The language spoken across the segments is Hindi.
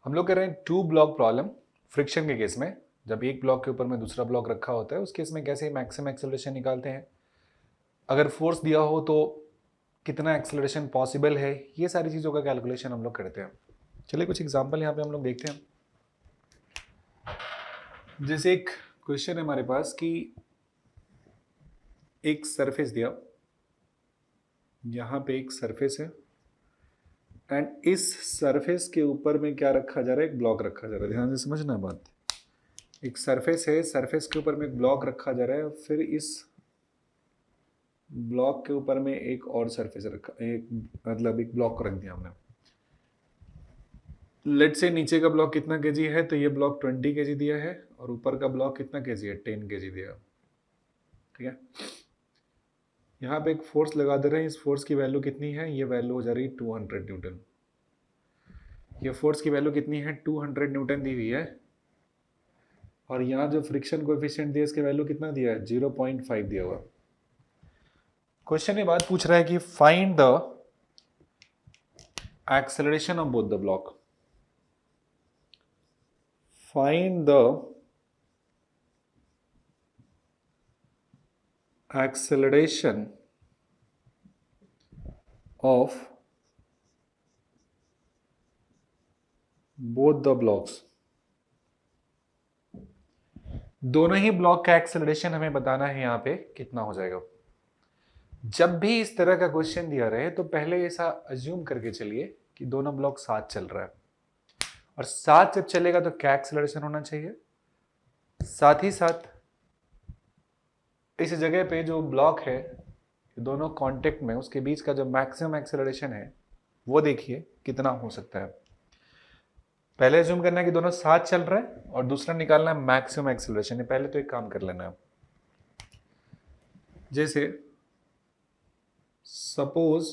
हम लोग कर रहे हैं टू ब्लॉक प्रॉब्लम फ्रिक्शन के केस में। जब एक ब्लॉक के ऊपर में दूसरा ब्लॉक रखा होता है उस केस में कैसे मैक्सिमम एक्सेलरेशन निकालते हैं, अगर फोर्स दिया हो तो कितना एक्सेलरेशन पॉसिबल है, ये सारी चीज़ों का कैलकुलेशन हम लोग करते हैं। चलिए कुछ एग्जांपल यहाँ पे हम लोग देखते हैं। जैसे एक क्वेश्चन है हमारे पास कि एक सरफेस दिया, यहाँ पे एक सरफेस है एंड इस सरफेस के ऊपर में क्या रखा जा रहा है, एक ब्लॉक रखा जा रहा है। ध्यान से समझना बात। एक सरफेस है, सरफेस के ऊपर में एक ब्लॉक रखा जा रहा है, फिर इस ब्लॉक के ऊपर में एक और सरफेस रखा, एक मतलब एक ब्लॉक को रख दिया हमने। लेट से नीचे का ब्लॉक कितना केजी है, तो ये ब्लॉक 20 केजी दिया है और ऊपर का ब्लॉक कितना केजी है, 10 केजी दिया। ठीक है, यहाँ पे एक फोर्स लगा दे रहे हैं। इस फोर्स की वैल्यू कितनी है, ये वैल्यू हो जा रही है 200 न्यूटन। ये फोर्स की वैल्यू कितनी है, 200 न्यूटन दी हुई है और यहाँ जो फ्रिक्शन कोएफिशिएंट दिया इसके वैल्यू कितना दिया है, 0.5 दिया हुआ। क्वेश्चन ये बात पूछ रहा है कि find the acceleration of both the block. Find the acceleration of both the blocks. दोनों ही ब्लॉक का एक्सेलरेशन हमें बताना है यहाँ पे कितना हो जाएगा। जब भी इस तरह का क्वेश्चन दिया रहे तो पहले ऐसा अज्यूम करके चलिए कि दोनों ब्लॉक साथ चल रहा है, और साथ जब चलेगा तो क्या एक्सेलरेशन होना चाहिए। साथ ही साथ इस जगह पे जो ब्लॉक है दोनों कांटेक्ट में, उसके बीच का जो मैक्सिमम एक्सेलरेशन है वो देखिए कितना हो सकता है। पहले अज्यूम करना है कि दोनों साथ चल रहे हैं और दूसरा निकालना है मैक्सिमम एक्सेलरेशन। पहले तो एक काम कर लेना है, जैसे suppose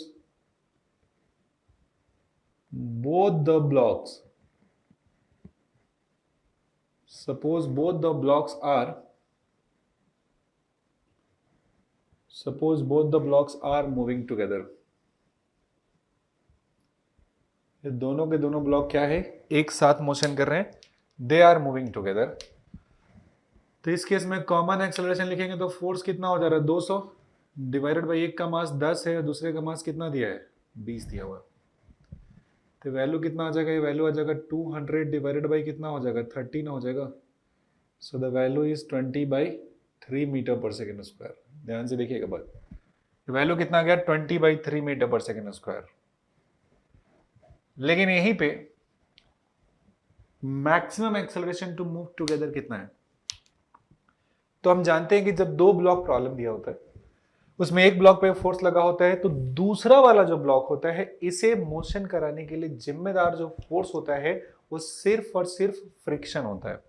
both the blocks suppose both the blocks are moving together। ये दोनों के दोनों ब्लॉक क्या है, एक साथ मोशन कर रहे हैं, दे आर मूविंग टुगेदर। तो इस केस में कॉमन एक्सेलरेशन लिखेंगे तो फोर्स कितना हो जा रहा है, 200 डिवाइडेड बाई एक का मास 10 है, दूसरे का मास कितना दिया है, 20 दिया हुआ। तो वैल्यू कितना आ जाएगा, ये वैल्यू आ जाएगा 200 डिवाइडेड बाई कितना हो जाएगा, 13 हो जाएगा। So the value is 20/3 metre per second square. ध्यान से देखिएगा बात, वैल्यू कितना आ गया, 20/3 मीटर पर सेकेंड स्क्वायर। लेकिन यहीं पे maximum acceleration to move together कितना है। तो हम जानते हैं कि जब दो ब्लॉक प्रॉब्लम दिया होता है उसमें एक ब्लॉक पे फोर्स लगा होता है तो दूसरा वाला जो ब्लॉक होता है इसे मोशन कराने के लिए जिम्मेदार जो फोर्स होता है वो सिर्फ और सिर्फ फ्रिक्शन होता है।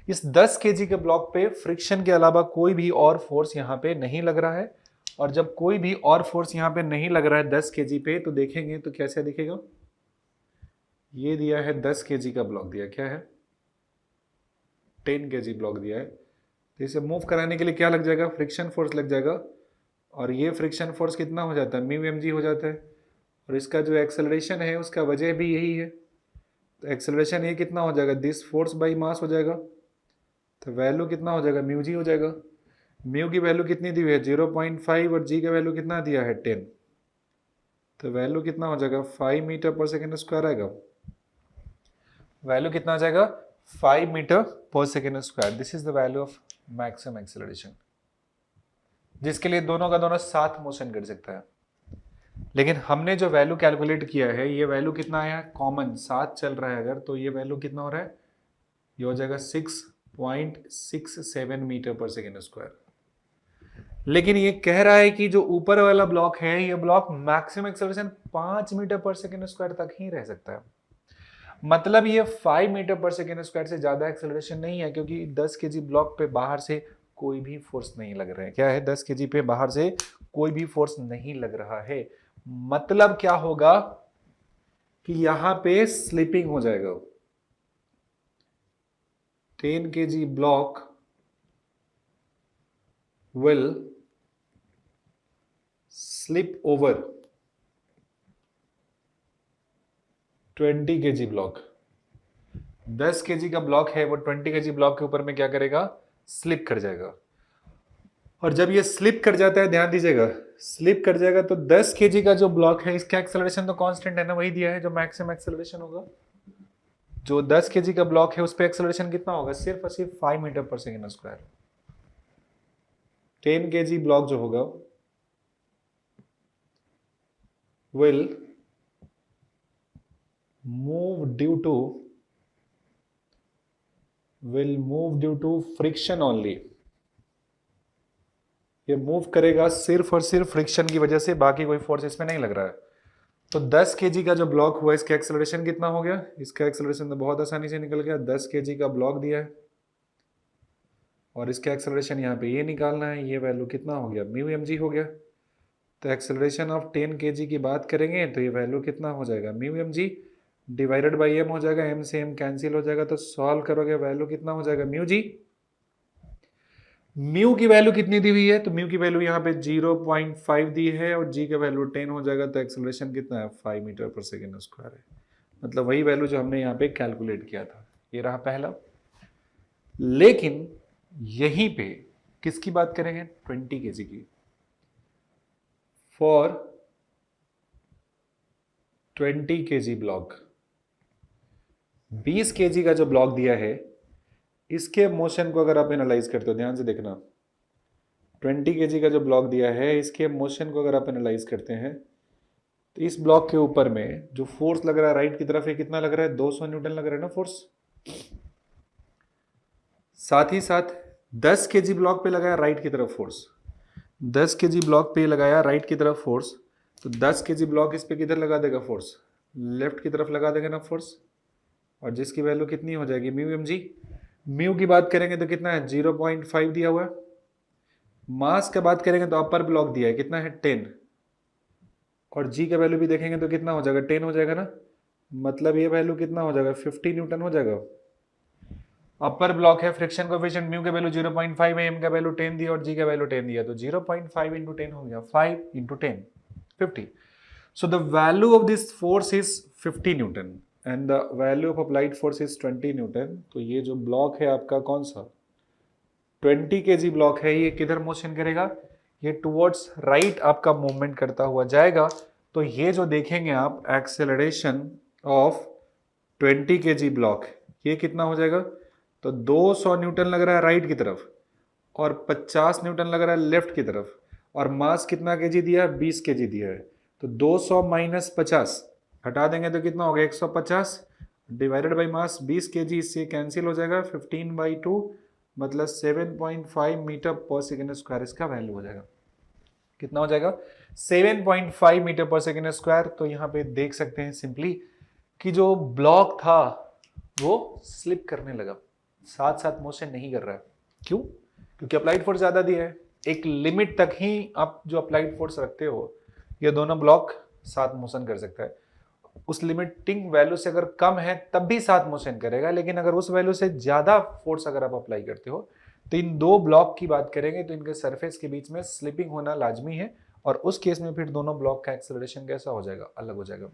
इस 10 केजी के ब्लॉक पे फ्रिक्शन के अलावा कोई भी और फोर्स यहां पे नहीं लग रहा है, और जब कोई भी और फोर्स यहां पे नहीं लग रहा है 10 केजी पे तो देखेंगे तो कैसे दिखेगा। ये दिया है 10 केजी का ब्लॉक दिया, क्या है 10 केजी ब्लॉक दिया है, तो इसे मूव कराने के लिए क्या लग जाएगा, फ्रिक्शन फोर्स लग जाएगा। और ये फ्रिक्शन फोर्स कितना हो जाता है, म्यू एम जी हो जाता है। और इसका जो एक्सेलरेशन है उसका वजह भी यही है, तो एक्सेलरेशन ये कितना हो जाएगा, दिस फोर्स बाई मास हो जाएगा। तो वैल्यू कितना हो जाएगा, म्यू जी हो जाएगा। म्यू की वैल्यू कितनी दी हुई है 0.5 और जी का वैल्यू कितना दिया है 10। तो वैल्यू कितना हो जाएगा 5 मीटर पर सेकेंड स्क्वायर आएगा। वैल्यू कितना आ जाएगा 5 metre per second square. This is the value of maximum acceleration, जिसके लिए दोनों का दोनों साथ मोशन कर सकता है। लेकिन हमने जो वैल्यू कैलकुलेट किया है ये वैल्यू कितना आया, कॉमन साथ चल रहा है अगर, तो ये वैल्यू कितना हो रहा है, ये हो जाएगा 6.67 मीटर पर सेकेंड स्क्वायर। लेकिन ये कह रहा है कि जो ऊपर वाला ब्लॉक है ये block maximum acceleration 5 metre per second square तक ही रह सकता है। मतलब ये 5 मीटर पर सेकेंड स्क्वायर से ज्यादा एक्सेलरेशन नहीं है, क्योंकि 10 केजी ब्लॉक पे बाहर से कोई भी फोर्स नहीं लग रहा है। क्या है, 10 केजी पे बाहर से कोई भी फोर्स नहीं लग रहा है। मतलब क्या होगा कि यहां पे स्लिपिंग हो जाएगा। 10 KG block will slip over 20 kg block। 10 KG का ब्लॉक है, वो 20 केजी ब्लॉक के ऊपर में क्या करेगा, स्लिप कर जाएगा। और जब ये स्लिप कर जाता है, ध्यान दीजिएगा, स्लिप कर जाएगा तो 10 केजी का जो ब्लॉक है इसका एक्सेलरेशन तो कांस्टेंट है ना, वही दिया है जो मैक्सिमम एक्सेलरेशन होगा। जो 10 केजी का ब्लॉक है उस पे एक्सेलरेशन कितना होगा, सिर्फ और सिर्फ 5 metre per second square. 10 KG block जो होगा will move due to friction only। ये मूव करेगा सिर्फ और सिर्फ फ्रिक्शन की वजह से, बाकी कोई फोर्स इसमें नहीं लग रहा है। तो 10 केजी का जो ब्लॉक हुआ इसका एक्सेलरेशन कितना हो गया, इसका एक्सेलरेशन तो बहुत आसानी से निकल गया, 10 केजी का ब्लॉक दिया है और इसका एक्सेलरेशन यहाँ पे ये निकालना है, ये वैल्यू कितना हो गया, म्यू एम जी हो गया। तो एक्सेलरेशन ऑफ 10 केजी की बात करेंगे तो ये वैल्यू कितना हो जाएगा, mu M G divided by M हो जाएगा, एम से एम कैंसिल हो जाएगा, तो सॉल्व करोगे वैल्यू कितना हो जाएगा, म्यू जी। म्यू की वैल्यू कितनी दी हुई है, तो म्यू की वैल्यू यहाँ पे 0.5 दी है और जी का वैल्यू 10 हो जाएगा, तो एक्सेलरेशन कितना है, 5 मीटर पर सेकेंड स्क्वायर है। मतलब वही वैल्यू जो हमने यहाँ पे कैलकुलेट किया था, ये रहा पहला। लेकिन यहीं पे किसकी बात करेंगे, 20 केजी की। फॉर 20 केजी ब्लॉक, 20 केजी का जो ब्लॉक दिया है इसके मोशन को अगर आप एनालाइज करते हो, ध्यान से देखना, 20 केजी का जो ब्लॉक दिया है इसके मोशन को अगर आप एनालाइज करते हैं तो इस ब्लॉक के ऊपर में जो फोर्स लग रहा है राइट की तरफ, ये कितना लग रहा है, 200 न्यूटन लग रहा है ना फोर्स। साथ ही साथ 10 केजी ब्लॉक पे लगाया राइट की तरफ फोर्स, 10 केजी ब्लॉक पे लगाया राइट की तरफ फोर्स, तो 10 केजी ब्लॉक इस पे किधर लगा देगा फोर्स, लेफ्ट की तरफ लगा देगा ना फोर्स, और जिसकी वैल्यू कितनी हो जाएगी, म्यू एम जी। म्यू की बात करेंगे तो कितना है, 0.5 दिया हुआ है। मास का बात करेंगे तो अपर ब्लॉक दिया है, कितना है, 10, और जी का वैल्यू भी देखेंगे तो कितना हो जाएगा, 10 हो जाएगा ना, मतलब ये वैल्यू कितना हो जाएगा, 50 न्यूटन हो जाएगा। अपर ब्लॉक है, फ्रिक्शन कोएफिशिएंट म्यू का वैल्यू 0.5 है, एम का वैल्यू 10 दिया और जी का वैल्यू 10 दिया, तो 0.5 इंटू 10 हो गया, 5 into 10 50। So the value of this force is 50 Newton and the value of applied force is 20 Newton. तो ये जो ब्लॉक है आपका कौन सा, 20 केजी ब्लॉक है, ये किधर मोशन करेगा, ये टुवर्ड्स राइट आपका मूवमेंट करता हुआ जाएगा। तो ये जो देखेंगे आप एक्सेलरेशन ऑफ 20 केजी ब्लॉक, ये कितना हो जाएगा, तो 200 न्यूटन लग रहा है राइट की तरफ और 50 न्यूटन लग रहा है लेफ्ट की तरफ, और मास कितना केजी दिया है, 20 केजी दिया है। तो 200 माइनस 50 हटा देंगे तो कितना होगा, 150 डिवाइडेड बाई मास 20 केजी, इससे कैंसिल हो जाएगा, 15/2 मतलब 7.5 मीटर पर सेकेंड स्क्वायर इसका वैल्यू हो जाएगा। कितना हो जाएगा, 7.5 मीटर पर सेकेंड स्क्वायर। तो यहाँ पे देख सकते हैं सिंपली कि जो ब्लॉक था वो स्लिप करने लगा, साथ साथ मोशन नहीं कर रहा है। क्यों, क्योंकि अप्लाइड फोर्स ज्यादा दिया है। एक लिमिट तक ही आप जो अप्लाइड फोर्स रखते हो, ये दोनों ब्लॉक साथ मोशन कर सकता है। उस लिमिटिंग वैल्यू से अगर कम है तब भी साथ मोशन करेगा, लेकिन अगर उस वैल्यू से ज्यादा फोर्स अगर आप अप्लाई करते हो तो इन दो ब्लॉक की बात करेंगे तो इनके सरफेस के बीच में स्लिपिंग होना लाजमी है, और उस केस में फिर दोनों ब्लॉक का एक्सेलरेशन कैसा हो जाएगा, अलग हो जाएगा।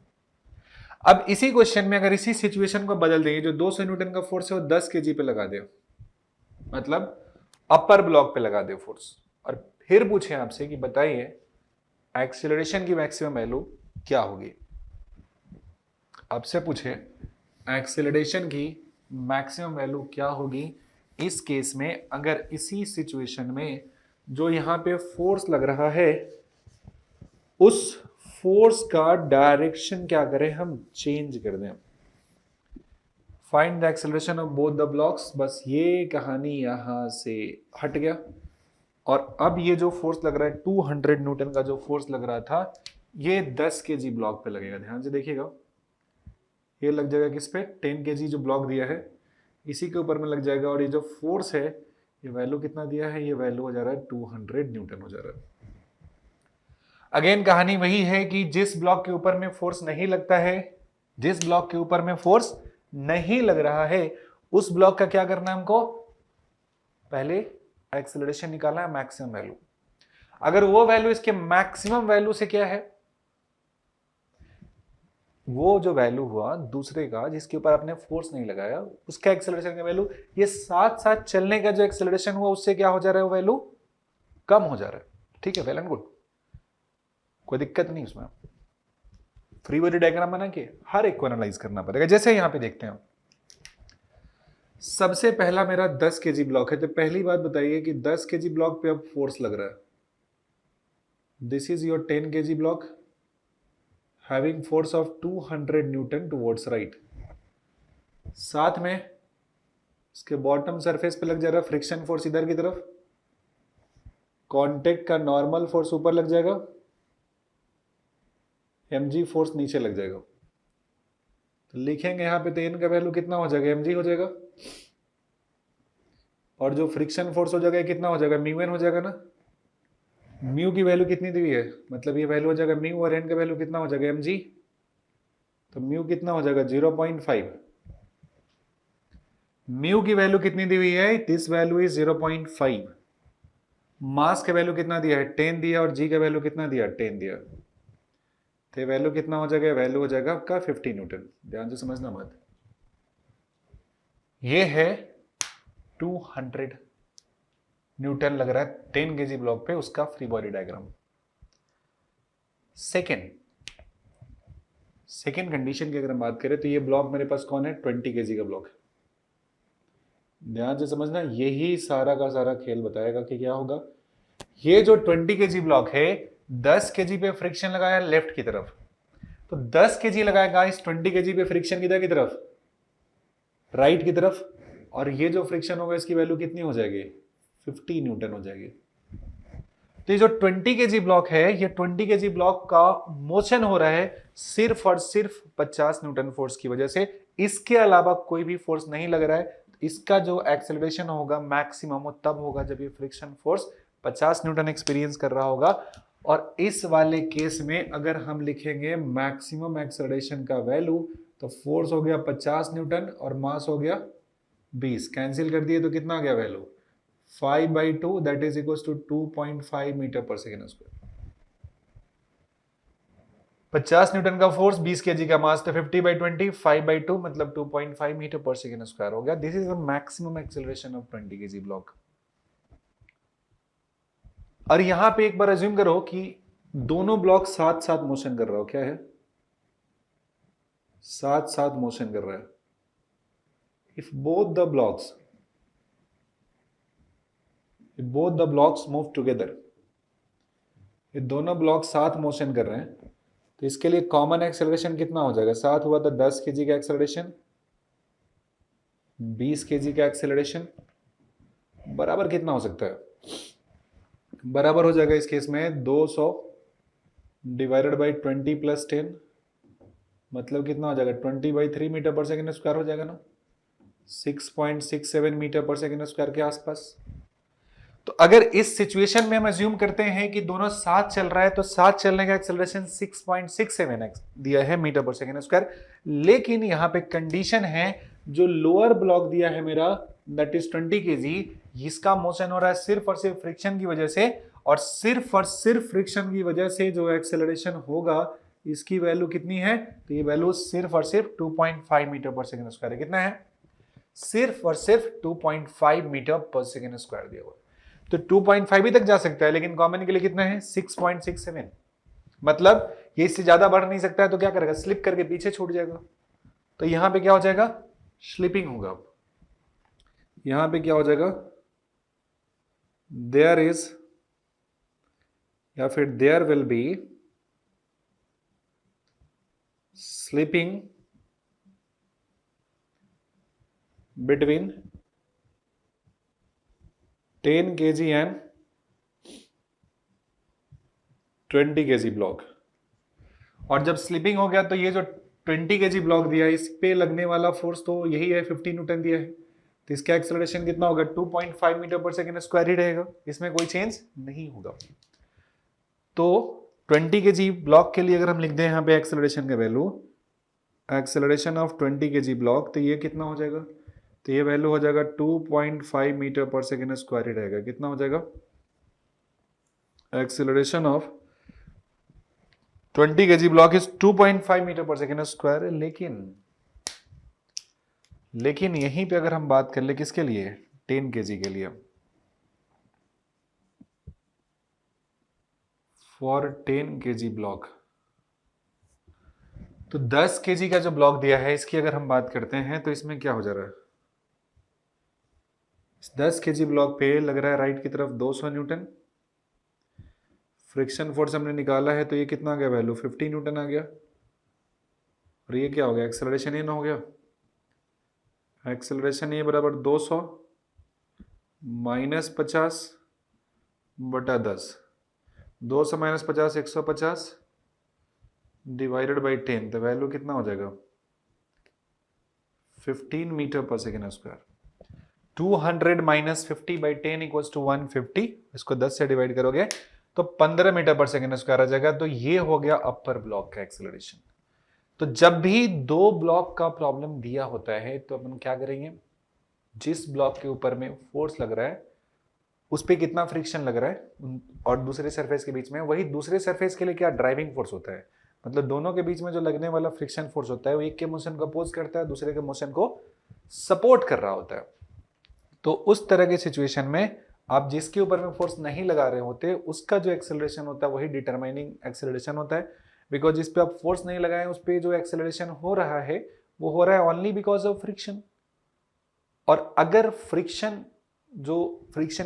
अब इसी क्वेश्चन में अगर इसी सिचुएशन को बदल देंगे, जो 200 न्यूटन का फोर्स है वो 10 केजी पे लगा दे, मतलब अपर ब्लॉक पे लगा दे फोर्स, और फिर पूछे आपसे कि बताइए एक्सेलरेशन की मैक्सिमम वैल्यू क्या होगी। आपसे पूछे एक्सेलरेशन की मैक्सिमम वैल्यू क्या होगी इस केस में, अगर इसी सिचुएशन में जो यहां पे फोर्स लग रहा है उस फोर्स का डायरेक्शन क्या करें, हम चेंज कर दें। Find the acceleration of both the blocks, बस ये कहानी यहां से हट गया, और अब ये जो फोर्स लग रहा है 200 न्यूटन का जो फोर्स लग रहा था, ये 10 केजी ब्लॉक पे लगेगा। ध्यान से देखिएगा, ये लग जाएगा किस पे, 10 केजी जो ब्लॉक दिया है इसी के ऊपर में लग जाएगा, और ये जो फोर्स है ये वैल्यू कितना दिया है, ये वैल्यू हो जा रहा है 200 न्यूटन हो जा रहा है। अगेन कहानी वही है कि जिस ब्लॉक के ऊपर में फोर्स नहीं लगता है, जिस ब्लॉक के ऊपर में फोर्स नहीं लग रहा है, उस ब्लॉक का क्या करना है हमको, पहले एक्सेलरेशन निकालना है मैक्सिमम वैल्यू। अगर वो वैल्यू इसके मैक्सिमम वैल्यू से क्या है, वो जो वैल्यू हुआ दूसरे का जिसके ऊपर आपने फोर्स नहीं लगाया, उसका एक्सेलरेशन का वैल्यू, ये साथ साथ चलने का जो एक्सेलरेशन हुआ उससे क्या हो जा रहा है, वो वैल्यू कम हो जा रहा है। ठीक है, वेल एंड गुड, कोई दिक्कत नहीं उसमें। फ्री बॉडी डायग्राम बना के हर एक को एनालाइज करना पड़ेगा। जैसे यहां पे देखते हैं, सबसे पहला मेरा 10 केजी ब्लॉक है, तो पहली बात बताइए कि 10 केजी ब्लॉक पे अब फोर्स लग रहा है। This is your 10 KG block having force of 200 Newton towards right. साथ में इसके बॉटम सरफेस पे लग जा रहा है फ्रिक्शन फोर्स इधर की तरफ, कांटेक्ट का नॉर्मल फोर्स ऊपर लग जाएगा, mg फोर्स नीचे लग जाएगा। तो लिखेंगे यहां पे, तो n का वैल्यू कितना हो जाएगा, mg हो जाएगा, और जो फ्रिक्शन फोर्स हो जाएगा कितना हो जाएगा, म्यू एन हो जाएगा ना। म्यू की वैल्यू कितनी दी हुई है, मतलब ये वैल्यू हो जाएगा म्यू, और एन का वैल्यू कितना हो जाएगा, mg। तो म्यू कितना हो जाएगा 0.5। म्यू की वैल्यू कितनी दी हुई है, दिस वैल्यू इज 0.5। मास का वैल्यू कितना दिया है, 10 दिया, और जी का वैल्यू कितना दिया, 10 दिया। तो वैल्यू कितना हो जाएगा, वैल्यू हो जाएगा आपका 50 न्यूटन। ध्यान से समझना मत, ये है 200 न्यूटन लग रहा है 10 केजी ब्लॉक पे, उसका free body diagram. Second condition की अगर हम बात करें, तो ये ब्लॉक मेरे पास कौन है, 20 केजी का ब्लॉक है। ध्यान से समझना, यही सारा का सारा खेल बताएगा कि क्या होगा। ये जो 20 केजी ब्लॉक है, 10 केजी पे फ्रिक्शन लगाया लेफ्ट की तरफ, तो 10 केजी लगाएगा इस 20 केजी पे फ्रिक्शन किधर की तरफ, राइट की तरफ, और ये जो फ्रिक्शन होगा इसकी वैल्यू कितनी हो जाएगी, 50 न्यूटन हो जाएगी। तो ये जो 20 केजी ब्लॉक है, ये 20 केजी ब्लॉक का मोशन हो रहा है सिर्फ और सिर्फ 50 न्यूटन फोर्स की वजह से, इसके अलावा कोई भी फोर्स नहीं लग रहा है। इसका जो एक्सेलरेशन होगा मैक्सिमम वो तब होगा जब ये फ्रिक्शन फोर्स 50 न्यूटन एक्सपीरियंस कर रहा होगा। और इस वाले केस में अगर हम लिखेंगे मैक्सिमम एक्सेलरेशन का वैल्यू, तो फोर्स हो गया 50 न्यूटन और मास हो गया 20, कैंसिल कर दिए तो कितना आ गया value, 5/2, that is equal to 2.5 metre per second square. 50 newton का फोर्स, 20 केजी का मास, तो 50/20, 5/2 मतलब 2.5 मीटर पर सेकेंड स्क्वायर हो गया। This is the maximum acceleration of 20 KG block. और यहां पे एक बार अज्यूम करो कि दोनों ब्लॉक साथ साथ मोशन कर रहा हो, क्या है, साथ साथ मोशन कर रहा है। If both the blocks move together, ये दोनों ब्लॉक साथ मोशन कर रहे हैं, तो इसके लिए कॉमन एक्सेलरेशन कितना हो जाएगा, साथ हुआ तो 10 केजी का एक्सेलरेशन, 20 केजी का एक्सेलरेशन, बराबर कितना हो सकता है, बराबर हो जाएगा इस केस में 200 डिवाइडेड बाई 20 + 10, मतलब कितना हो जाएगा 20/3 मीटर पर सेकेंड स्क्वायर हो जाएगा ना, 6.67 मीटर पर सेकेंड स्क्वायर के आसपास। तो अगर इस सिचुएशन में हम अज्यूम करते हैं कि दोनों साथ चल रहा है, तो साथ चलने का एक्सेलरेशन 6.67 दिया है मीटर पर सेकेंड स्क्वायर। लेकिन यहां पे कंडीशन है, जो लोअर ब्लॉक दिया है मेरा दैट इज 20 केजी, इसका मोशन हो रहा है सिर्फ और सिर्फ फ्रिक्शन की वजह से, और सिर्फ फ्रिक्शन की वजह से जो एक्सेलरेशन होगा इसकी वैल्यू कितनी है, तो ये वैल्यू सिर्फ और सिर्फ 2.5 मीटर पर सेकेंड स्क्वायर है। कितना है, सिर्फ और सिर्फ 2.5 मीटर पर सेकेंड स्क्वायर दिया हुआ। तो 2.5 भी तक जा सकता है, लेकिन कॉमन के लिए कितना है 6.67, मतलब ये इससे ज्यादा बढ़ नहीं सकता है, तो क्या करेगा, स्लिप करके पीछे छूट जाएगा। तो यहां पे क्या हो जाएगा, स्लिपिंग होगा। यहां पे क्या हो जाएगा, देयर इज, या फिर there will be slipping between 10 kg and 20 kg block. और जब स्लिपिंग हो गया तो ये जो 20 kg ब्लॉक दिया है इस पे लगने वाला फोर्स तो यही है, 50 न्यूटन दिया है, तो इसका एक्सेलरेशन कितना होगा, 2.5 मीटर पर सेकेंड स्क्वायर ही रहेगा, इसमें कोई चेंज नहीं होगा। तो 20 kg ब्लॉक के लिए अगर हम लिख दें यहाँ पे एक्सेलरेशन का value, acceleration of 20 kg block, तो ये कितना हो जाएगा, तो ये वैल्यू हो जाएगा 2.5 मीटर पर सेकेंड स्क्वायर ही रहेगा। कितना हो जाएगा, acceleration of 20 kg block is 2.5 metre per second square, लेकिन यहीं पे अगर हम बात कर ले किसके लिए, 10 kg के लिए, फॉर 10 kg ब्लॉक, तो 10 kg का जो ब्लॉक दिया है इसकी अगर हम बात करते हैं तो इसमें क्या हो जा रहा है, 10 kg ब्लॉक पे लग रहा है राइट की तरफ 200 न्यूटन, फ्रिक्शन फोर्स हमने निकाला है तो ये कितना आ गया वैल्यू, 50 न्यूटन आ गया, और ये क्या हो गया, एक्सेलरेशन ये ना हो गया, एक्सेलरेशन ये बराबर 200 माइनस 50 बटा 10, 200 माइनस 50 150 डिवाइडेड बाई 10, तो वैल्यू कितना हो जाएगा, 15 metre per second square. 200 minus 50 by 10 equals to 150, इसको 10 से डिवाइड करोगे तो 15 मीटर पर सेकेंड स्क्वायर आ जाएगा। तो ये हो गया अपर ब्लॉक का एक्सेलरेशन। तो जब भी दो ब्लॉक का प्रॉब्लम दिया होता है तो अपन क्या करेंगे, जिस ब्लॉक के ऊपर में फोर्स लग रहा है उस पर कितना फ्रिक्शन लग रहा है और दूसरे सरफेस के बीच में, वही दूसरे सरफेस के लिए क्या ड्राइविंग फोर्स होता है, मतलब दोनों के बीच में जो लगने वाला फ्रिक्शन फोर्स होता है वो एक के मोशन को अपोज करता है, दूसरे के मोशन को सपोर्ट कर रहा होता है। तो उस तरह के सिचुएशन में आप जिसके ऊपर में फोर्स नहीं लगा रहे होते उसका जो एक्सेलरेशन होता है वही डिटरमाइनिंग एक्सेलरेशन होता है, बिकॉज जिस पे आप फोर्स नहीं लगाए उस पे जो एक्सेलरेशन हो रहा है वो हो रहा है ओनली बिकॉज ऑफ फ्रिक्शन। और अगर फ्रिक्शन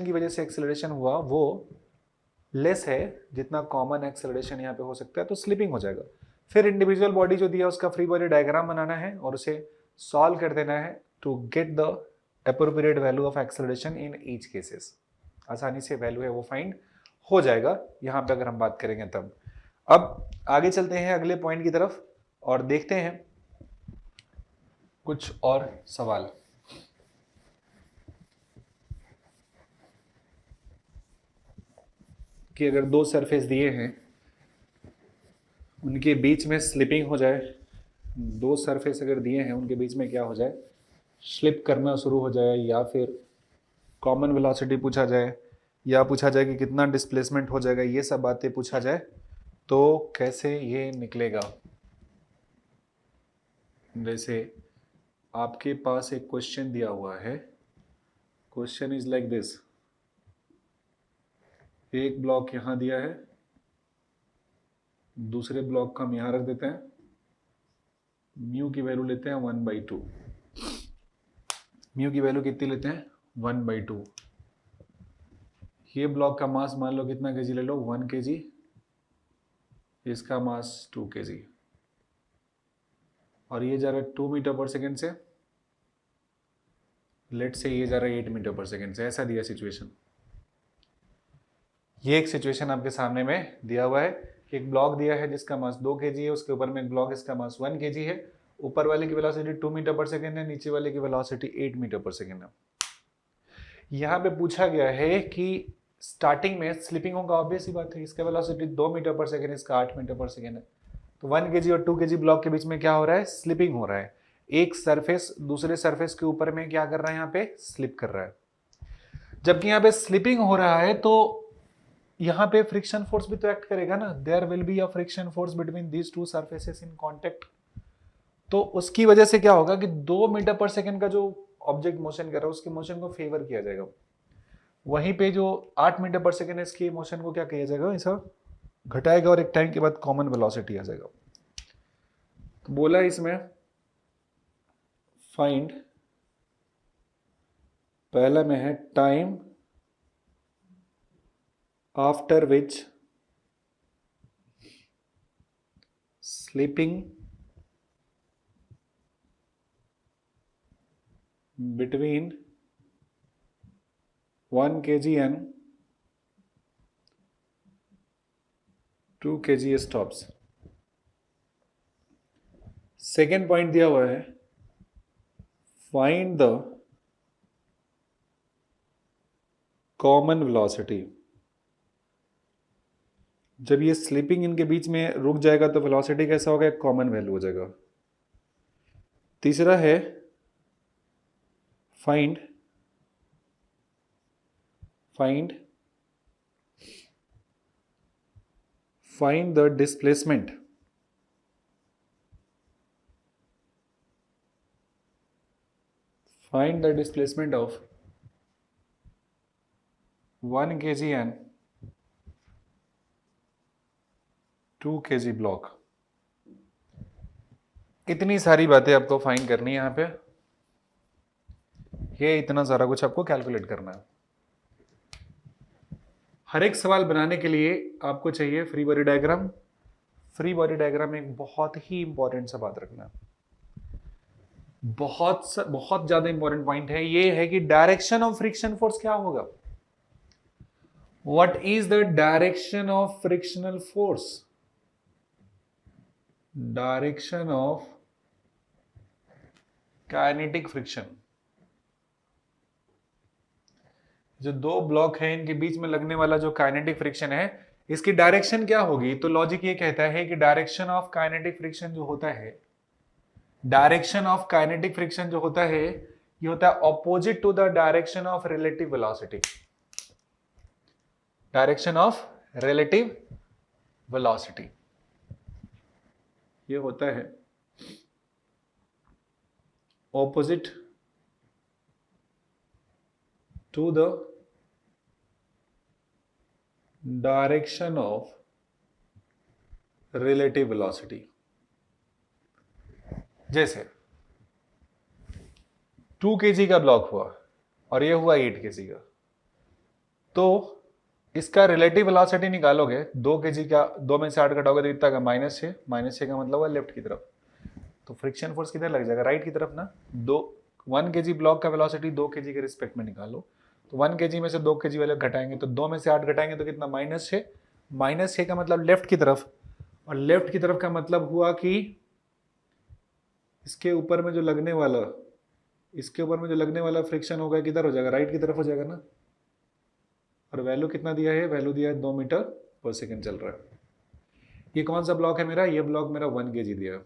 की वजह से एक्सेलरेशन हुआ वो लेस है जितना कॉमन एक्सेलरेशन यहाँ पे हो सकता है, तो स्लिपिंग हो जाएगा। फिर इंडिविजुअल बॉडी जो दिया उसका फ्री बॉडी डायग्राम बनाना है और उसे सॉल्व कर देना है to get the appropriate value of acceleration in each cases। आसानी से वैल्यू है वो फाइंड हो जाएगा यहां पे अगर हम बात करेंगे तब। अब आगे चलते हैं अगले पॉइंट की तरफ और देखते हैं कुछ और सवाल। कि अगर दो सरफेस दिए हैं उनके बीच में स्लिपिंग हो जाए, दो सरफेस अगर दिए हैं उनके बीच में क्या हो जाए, स्लिप करना शुरू हो जाए, या फिर कॉमन वेलोसिटी पूछा जाए, या पूछा जाए कि कितना डिस्प्लेसमेंट हो जाएगा, ये सब बातें पूछा जाए तो कैसे ये निकलेगा। जैसे आपके पास एक क्वेश्चन दिया हुआ है, क्वेश्चन इज लाइक दिस, एक ब्लॉक यहां दिया है, दूसरे ब्लॉक को हम यहां रख देते हैं, म्यू की वैल्यू लेते हैं 1/2, म्यू की वैल्यू कितनी लेते हैं 1/2। ये ब्लॉक का मास मान लो कितना केजी ले लो 1 kg, इसका मास 2 kg, और ये जा रहा है 2 मीटर पर सेकेंड से, लेट से ये जा रहा है 8 मीटर पर सेकेंड से। ऐसा दिया सिचुएशन, ये एक सिचुएशन आपके सामने में दिया हुआ है कि एक ब्लॉक दिया है जिसका मास 2 kg है, उसके ऊपर में एक ब्लॉक इसका मास 1 kg है, ऊपर वाले की वेलोसिटी 2 मीटर पर सेकेंड है, नीचे वाले की वेलोसिटी 8 मीटर पर सेकेंड है। यहां पे पूछा गया है कि स्टार्टिंग में स्लिपिंग होगा, ऑब्वियस ही बात है, इसका वेलोसिटी 2 मीटर पर सेकेंड, इसका 8 मीटर पर सेकेंड है, तो 1 kg और 2 kg ब्लॉक के बीच में क्या हो रहा है, स्लिपिंग हो रहा है। एक सरफेस दूसरे सरफेस के ऊपर में क्या कर रहा है, यहाँ पे स्लिप कर रहा है। जबकि यहाँ पे स्लिपिंग हो रहा है तो यहाँ पे फ्रिक्शन फोर्स भी तो एक्ट करेगा ना, there will be a friction force between these two surfaces in contact. तो उसकी वजह से क्या होगा कि 2 मीटर पर सेकेंड का जो ऑब्जेक्ट मोशन कर रहा है उसके मोशन को फेवर किया जाएगा, वहीं पे जो 8 मीटर पर सेकेंड है इसके मोशन को क्या किया जाएगा, ऐसा घटाएगा, और एक टाइम के बाद कॉमन वेलोसिटी आ जाएगा। तो बोला इसमें फाइंड, पहला में है time after which sleeping between 1 kg and 2 kg stops. Second point दिया हुआ है फाइंड द कॉमन वेलोसिटी। जब ये स्लीपिंग इनके बीच में रुक जाएगा तो वेलोसिटी कैसा होगा, एक कॉमन वैल्यू हो जाएगा। तीसरा है find find the displacement of 1 kg and 2 kg block. इतनी सारी बातें आपको फाइंड करनी है यहाँ पे, ये इतना सारा कुछ आपको कैलकुलेट करना है। हर एक सवाल बनाने के लिए आपको चाहिए free body diagram. Free body diagram में एक बहुत ही इंपॉर्टेंट सा बात रखना है, बहुत ज्यादा इंपॉर्टेंट पॉइंट है, ये है कि डायरेक्शन ऑफ फ्रिक्शन फोर्स क्या होगा। What is the direction of frictional force? Direction of kinetic friction. जो दो ब्लॉक है इनके बीच में लगने वाला जो काइनेटिक फ्रिक्शन है, इसकी डायरेक्शन क्या होगी? तो लॉजिक ये कहता है कि डायरेक्शन ऑफ काइनेटिक फ्रिक्शन जो होता है, डायरेक्शन ऑफ काइनेटिक फ्रिक्शन जो होता है, ये होता है opposite to the direction of relative velocity. Direction of relative velocity ये होता है opposite to the direction of relative velocity. जैसे 2 kg का ब्लॉक हुआ और ये हुआ 8 kg का, तो इसका रिलेटिव वेलोसिटी निकालोगे, 2 kg का 2 में से 8 घटाओगे तो कितना का -6। -6 का मतलब हुआ लेफ्ट की तरफ, तो फ्रिक्शन फोर्स किधर लग जाएगा? राइट की तरफ ना। 1 kg ब्लॉक का वेलोसिटी 2 kg के रिस्पेक्ट में निकालो, तो 1 kg में से 2 kg वाले घटाएंगे तो 2 में से 8 घटाएंगे तो कितना? -6। -6 का मतलब लेफ्ट की तरफ, और लेफ्ट की तरफ का मतलब हुआ कि इसके ऊपर में जो लगने वाला फ्रिक्शन होगा किधर हो जाएगा? राइट की तरफ हो जाएगा ना। और वैल्यू कितना दिया है? वैल्यू दिया है 2 मीटर पर सेकेंड चल रहा है। ये कौन सा ब्लॉक है मेरा? ये ब्लॉक मेरा 1 kg दिया है।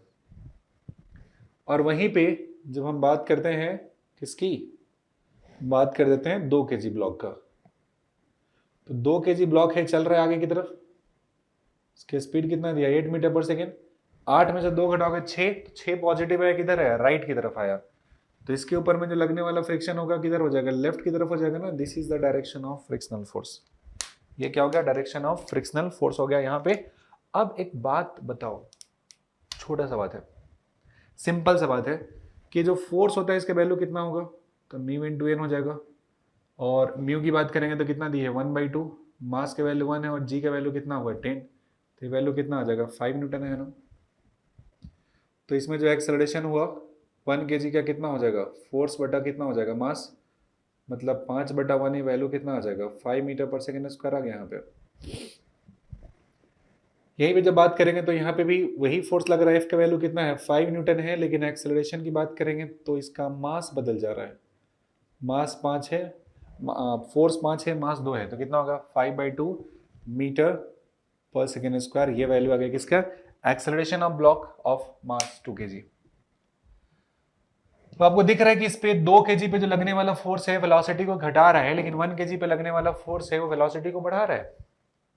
और वहीं पे जब हम बात करते हैं किसकी, बात कर देते हैं 2 kg ब्लॉक का, तो 2 kg ब्लॉक है, चल रहा है आगे की तरफ, इसकी स्पीड कितना दिया? 8 मीटर पर सेकेंड। 8 में से 2 घटाओगे 6, तो 6 पॉजिटिव है, किधर है? राइट की तरफ आया, तो इसके ऊपर में जो लगने वाला फ्रिक्शन होगा किधर हो जाएगा? लेफ्ट की तरफ हो जाएगा ना। This is the direction of frictional force. ये क्या हो गया? डायरेक्शन ऑफ फ्रिक्शनल फोर्स हो गया यहाँ पे। अब एक बात बताओ, छोटा सा बात है, सिंपल सा बात है, कि जो फोर्स होता है इसका वैल्यू कितना होगा? तो म्यू इंटू एन हो जाएगा। और म्यू की बात करेंगे तो कितना दी है? 1/2। मास के वैल्यू 1 है और जी का वैल्यू कितना हुआ? 10। तो वैल्यू कितना आ जाएगा? 5 न्यूटन है ना। तो इसमें जो एक्सेलरेशन हुआ 1 kg का कितना हो जाएगा? फोर्स बटा कितना हो जाएगा? मास, मतलब 5/1 ही, वैल्यू कितना आ जाएगा? 5 मीटर पर सेकेंड स्क्वायर आ गया यहाँ पे। यही पे जब बात करेंगे तो यहाँ पे भी वही फोर्स लग रहा है, एफ का वैल्यू कितना है? 5 न्यूटन है, लेकिन एक्सेलरेशन की बात करेंगे तो इसका मास बदल जा रहा है। मास 5 है, फोर्स 5 है, मास 2 है, तो कितना होगा? 5/2 मीटर पर सेकेंड स्क्वायर। ये वैल्यू आ गया किसका? Acceleration of block of mass 2 kg। तो आपको दिख रहा है कि इस पे 2 kg पे जो लगने वाला फोर्स है वेलोसिटी को घटा रहा है, लेकिन 1 kg पे लगने वाला फोर्स है वो वेलोसिटी को बढ़ा रहा है।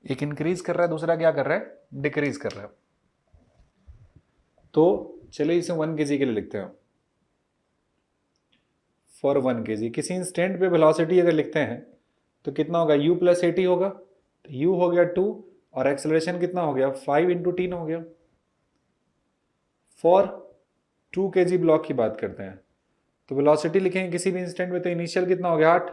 एक इंक्रीज कर रहा है, दूसरा क्या कर रहा है? डिक्रीज कर रहा है। तो चलिए इसे 1 kg के लिए लिखते हैं। फॉर 1 kg किसी इंस्टेंट पे वेलोसिटी अगर लिखते हैं तो कितना होगा? u + 80 होगा, तो u हो गया 2 और एक्सेलरेशन कितना हो गया? 5 × 10 हो गया। फॉर 2 kg ब्लॉक की बात करते हैं तो वेलोसिटी लिखेंगे किसी भी इंस्टेंट में, तो इनिशियल कितना हो गया? 8,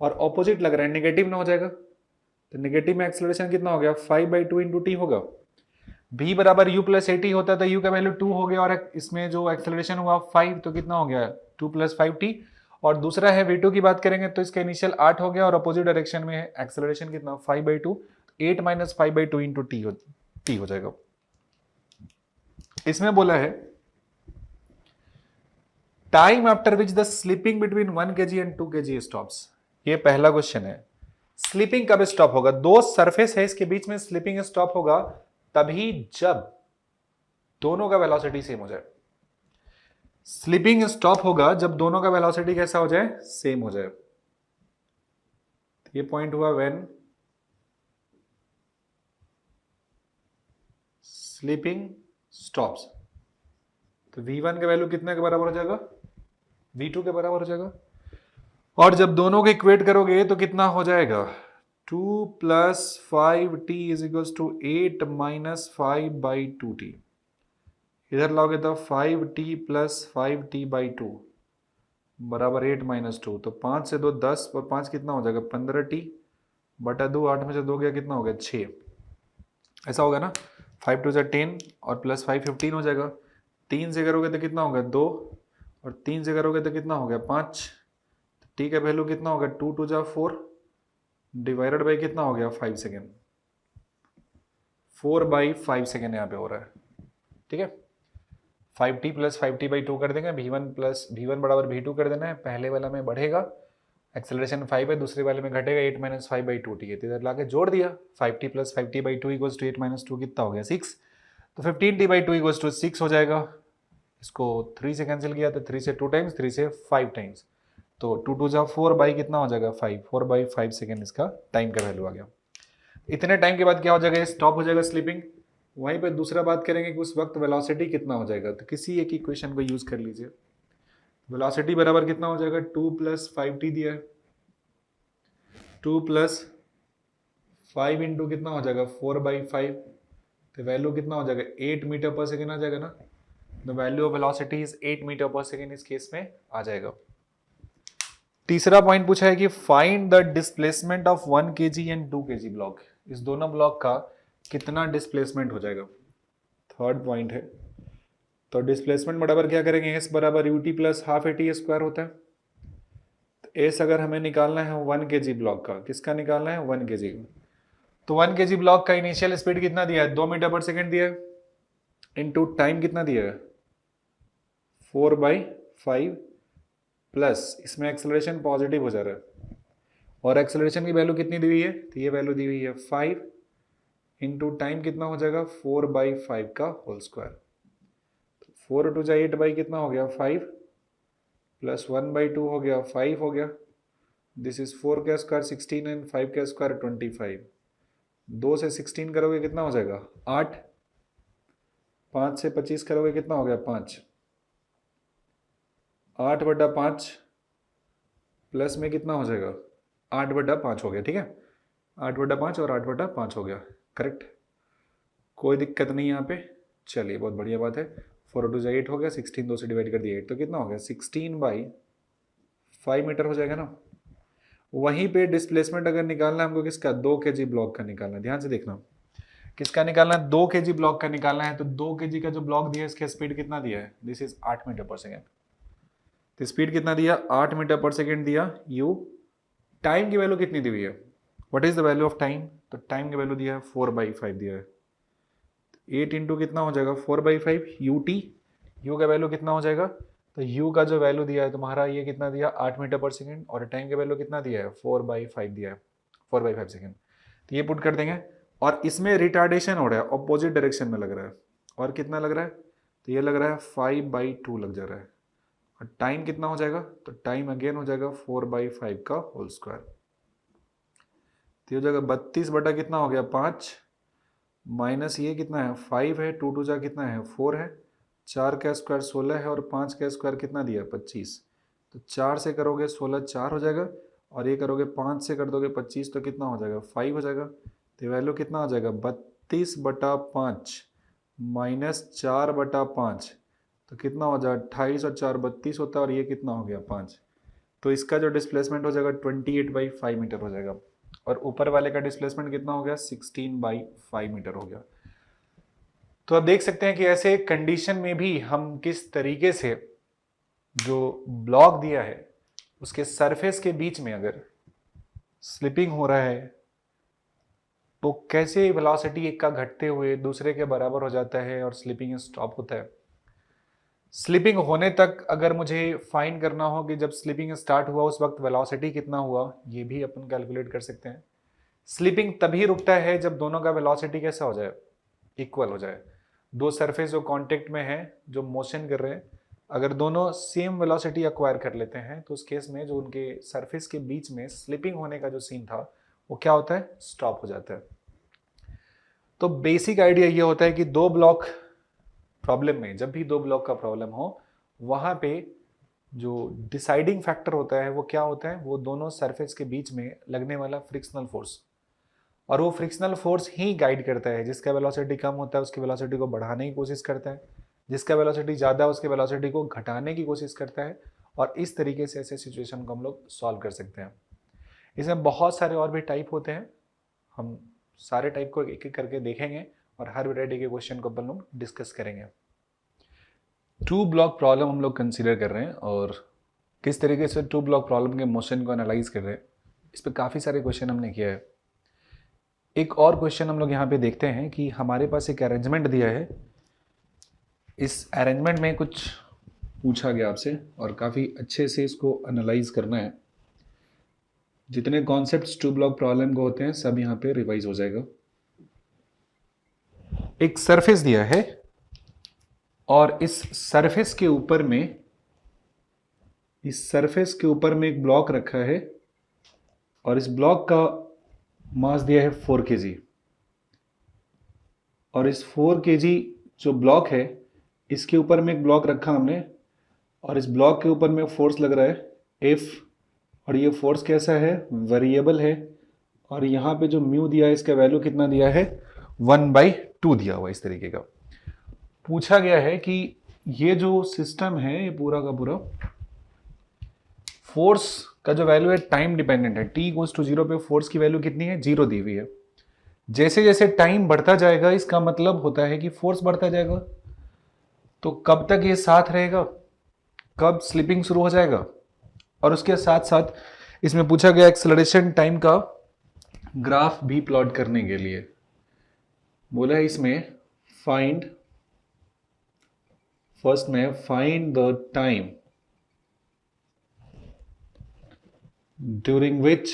और ऑपोजिट लग रहा है, नेगेटिव ना हो जाएगा, तो नेगेटिव में एक्सेलरेशन कितना हो गया? 5/2 × t होगा। v बराबर u + 80 होता है, तो u का वैल्यू 2 हो गया, और इसमें जो एक्सेलरेशन हुआ 5, तो कितना हो गया? 2 + 5t। और दूसरा है v2 की बात करेंगे तो इसका इनिशियल 8 हो गया और अपोजिट डायरेक्शन में है, एक्सेलरेशन कितना? 5/2, 8 - 5/2 × t हो जाएगा। इसमें बोला है time after which the slipping between 1 kg and 2 kg stops. ये पहला क्वेश्चन है, स्लिपिंग कब स्टॉप होगा? दो सरफेस है, इसके बीच में स्लिपिंग स्टॉप होगा तभी जब दोनों का वेलोसिटी सेम हो जाए। स्लिपिंग स्टॉप होगा जब दोनों का वेलोसिटी कैसा हो जाए? सेम हो जाए। ये पॉइंट हुआ व्हेन स्लीपिंग स्टॉप्स। तो v1 का वैल्यू कितने के बराबर हो जाएगा, v2 के बराबर हो जाएगा। और जब दोनों को इक्वेट करोगे तो कितना हो जाएगा, 2 + 5t = 8 - 5/2t। इधर लाओगे तो 5t + 5t/2 बराबर 8 - 2। तो 5 से 2 10 और 5 कितना हो जाएगा, 15t बटा 2, 8 में से 2 गया कितना हो गया, 6। ऐसा होगा ना, 5 2 10 और +5 15 हो जाएगा। 3 से करोगे तो कितना होगा, 2, और 3 से करोगे तो कितना हो गया, 5। टी का वैल्यू कितना होगा, 2 2 4 डिवाइडेड बाई कितना हो गया, 5 सेकेंड। 4/5 सेकेंड यहाँ पे हो रहा है, ठीक है। 5t + 5t/2 कर देंगे, v1 बराबर v2 कर देना है। पहले वाला में बढ़ेगा, एक्सेलरेशन 5 है, दूसरे वाले में घटेगा 8 - 5/2t है। तो इधर लाके जोड़ दिया, 5t + 5t/2 = 8 - 2 कितना हो गया, 6। तो 15t/2 = 6 हो जाएगा। इसको 3 से कैंसिल किया तो 3 से 2 टाइम्स, 3 से 5 टाइम्स, तो 2 2 4 बाई कितना हो जाएगा, 5। 4/5 सेकेंड इसका टाइम का वैल्यू आ गया। इतने टाइम के बाद क्या हो जाएगा, स्टॉप हो जाएगा स्लीपिंग। वहीं पे दूसरा बात करेंगे कि उस वक्त वेलोसिटी कितना हो जाएगा। तो किसी एक इक्वेशन को यूज कर लीजिए। वेलोसिटी बराबर कितना हो जाएगा, 2 + 5t दिया है, 2 + 5 इंटू कितना हो जाएगा, 4/5। तो वैल्यू कितना हो जाएगा, 8 मीटर पर सेकेंड आ जाएगा ना। The value of velocity is 8 metre per second इस केस में आ जाएगा। तीसरा पॉइंट पूछा है कि find the displacement of 1 kg and 2 kg block. इस दोनों ब्लॉक का कितना डिस्प्लेसमेंट हो जाएगा, थर्ड पॉइंट है। तो डिस्प्लेसमेंट बराबर क्या करेंगे, एस बराबर ut + ½ at² होता है। तो एस अगर हमें निकालना है 1 kg ब्लॉक का, किसका निकालना है, 1 kg। तो 1 kg ब्लॉक का इनिशियल स्पीड कितना दिया है, 2 मीटर पर सेकेंड दिया है, इनटू टाइम कितना दिया है, 4/5 प्लस इसमें एक्सेलरेशन पॉजिटिव हो जा रहा है, और एक्सेलरेशन की वैल्यू कितनी दी हुई है, तो ये वैल्यू दी हुई है 5 इंटू टाइम कितना हो जाएगा, 4/5 का होल स्क्वायर। 4 2 8 बाई कितना हो गया, 5 प्लस 1/2 हो गया, 5 हो गया। दिस इज 4 का स्क्वायर 16 एंड 5 का स्क्वायर 25। 2 से 16 करोगे कितना हो जाएगा, 8। 5 से 25 करोगे कितना हो गया, 5। 8/5 प्लस में कितना हो जाएगा, 8/5 हो गया, ठीक है। 8/5 और 8/5 हो गया, करेक्ट, कोई दिक्कत नहीं यहाँ पे। चलिए बहुत बढ़िया बात है। 4 2 8 हो गया, 16 2 से डिवाइड कर दिया 8, तो कितना हो गया, 16/5 मीटर हो जाएगा ना। वहीं पे डिस्प्लेसमेंट अगर निकालना है हमको किसका, 2 kg ब्लॉक का निकालना है। ध्यान से देखना, किसका निकालना है, 2 kg ब्लॉक का निकालना है। तो 2 kg का जो ब्लॉक दिया है इसका स्पीड कितना दिया है, this is 8 metre per second. तो स्पीड कितना दिया, 8 मीटर पर सेकेंड दिया, यू। टाइम की वैल्यू कितनी दी हुई है, what is the value of time, तो टाइम की वैल्यू दिया है 4/5 दिया है। 8 इंटू कितना हो जाएगा, 4/5 ut। u का वैल्यू कितना हो जाएगा, तो u का जो वैल्यू दिया है तुम्हारा, ये कितना दिया, 8 मीटर पर सेकेंड, और टाइम का वैल्यू कितना दिया है, 4/5 दिया है, 4/5 सेकेंड। तो ये पुट कर देंगे, और इसमें रिटार्डेशन हो रहा है, ऑपोजिट डायरेक्शन में लग रहा है, और कितना लग रहा है, तो ये लग रहा है 5/2 लग जा रहा है। और टाइम कितना हो जाएगा, तो टाइम अगेन हो जाएगा 4/5 का होल स्क्वायर। तो ये हो जाएगा 32 बटा कितना हो गया, 5, माइनस ये कितना है, 5 है, 2 2 कितना है, 4 है, 4 का स्क्वायर 16 है, और 5 का स्क्वायर कितना दिया, 25। तो 4 से करोगे 16 4 हो जाएगा, और ये करोगे 5 से कर दोगे 25, तो कितना हो जाएगा, 5 हो जाएगा। तो वैल्यू कितना हो जाएगा, 32/5 माइनस 4/5, तो कितना हो जाएगा, 28 और 4 32 होता है, और ये कितना हो गया, 5। तो इसका जो डिस्प्लेसमेंट हो जाएगा 28/5 मीटर हो जाएगा, और ऊपर वाले का डिस्प्लेसमेंट कितना हो गया, 16/5 मीटर हो गया। तो आप देख सकते हैं कि ऐसे कंडीशन में भी हम किस तरीके से जो ब्लॉक दिया है उसके सरफेस के बीच में अगर स्लिपिंग हो रहा है तो कैसे वेलोसिटी एक का घटते हुए दूसरे के बराबर हो जाता है और स्लिपिंग स्टॉप होता है। स्लिपिंग होने तक अगर मुझे फाइंड करना हो कि जब स्लिपिंग स्टार्ट हुआ उस वक्त वेलोसिटी कितना हुआ, ये भी अपन कैलकुलेट कर सकते हैं। स्लिपिंग तभी रुकता है जब दोनों का वेलोसिटी कैसा हो जाए, इक्वल हो जाए। दो सरफेस जो कांटेक्ट में है, जो मोशन कर रहे हैं, अगर दोनों सेम वेलोसिटी अक्वायर कर लेते हैं तो उस केस में जो उनके सरफेस के बीच में स्लिपिंग होने का जो सीन था वो क्या होता है, स्टॉप हो जाता है। तो बेसिक आइडिया ये होता है कि दो ब्लॉक प्रॉब्लम में, जब भी दो ब्लॉक का प्रॉब्लम हो, वहां पे जो डिसाइडिंग फैक्टर होता है वो क्या होता है, वो दोनों सरफेस के बीच में लगने वाला फ्रिक्शनल फोर्स, और वो फ्रिक्शनल फोर्स ही गाइड करता है। जिसका वेलोसिटी कम होता है उसकी वेलोसिटी को बढ़ाने की कोशिश करता है, जिसका वेलोसिटी ज़्यादा है उसकी वेलोसिटी को घटाने की कोशिश करता है, और इस तरीके से ऐसे सिचुएशन को हम लोग सॉल्व कर सकते हैं। इसमें बहुत सारे और भी टाइप होते हैं, हम सारे टाइप को एक एक करके देखेंगे और हर वैरायटी के क्वेश्चन को अपन लोग डिस्कस करेंगे। टू ब्लॉक प्रॉब्लम हम लोग कंसीडर कर रहे हैं, और किस तरीके से टू ब्लॉक प्रॉब्लम के मोशन को एनालाइज कर रहे हैं, इस पर काफ़ी सारे क्वेश्चन हमने किया है। एक और क्वेश्चन हम लोग यहाँ पे देखते हैं कि हमारे पास एक अरेंजमेंट दिया है, इस अरेंजमेंट में कुछ पूछा गया आपसे और काफ़ी अच्छे से इसको एनालाइज करना है। जितने कॉन्सेप्ट्स टू ब्लॉक प्रॉब्लम को होते हैं सब यहाँ पे रिवाइज हो जाएगा। एक सरफेस दिया है और इस सरफेस के ऊपर में एक ब्लॉक रखा है, और इस ब्लॉक का मास दिया है 4 kg, और इस 4 kg जो ब्लॉक है इसके ऊपर में एक ब्लॉक रखा हमने, और इस ब्लॉक के ऊपर में फोर्स लग रहा है F, और ये फोर्स कैसा है, वेरिएबल है, और यहाँ पे जो म्यू दिया है इसका वैल्यू कितना दिया है, 1/2 दिया हुआ। इस तरीके का पूछा गया है कि ये जो सिस्टम है ये पूरा का पूरा फोर्स का जो वैल्यू है टाइम डिपेंडेंट है। t = 0 पे फोर्स की वैल्यू कितनी है, 0 दी हुई है। जैसे जैसे टाइम बढ़ता जाएगा इसका मतलब होता है कि फोर्स बढ़ता जाएगा। तो कब तक ये साथ रहेगा, कब स्लिपिंग शुरू हो जाएगा, और उसके साथ साथ इसमें पूछा गया एक्सेलरेशन टाइम का ग्राफ भी प्लॉट करने के लिए। बोला है इसमें फर्स्ट में find the time during which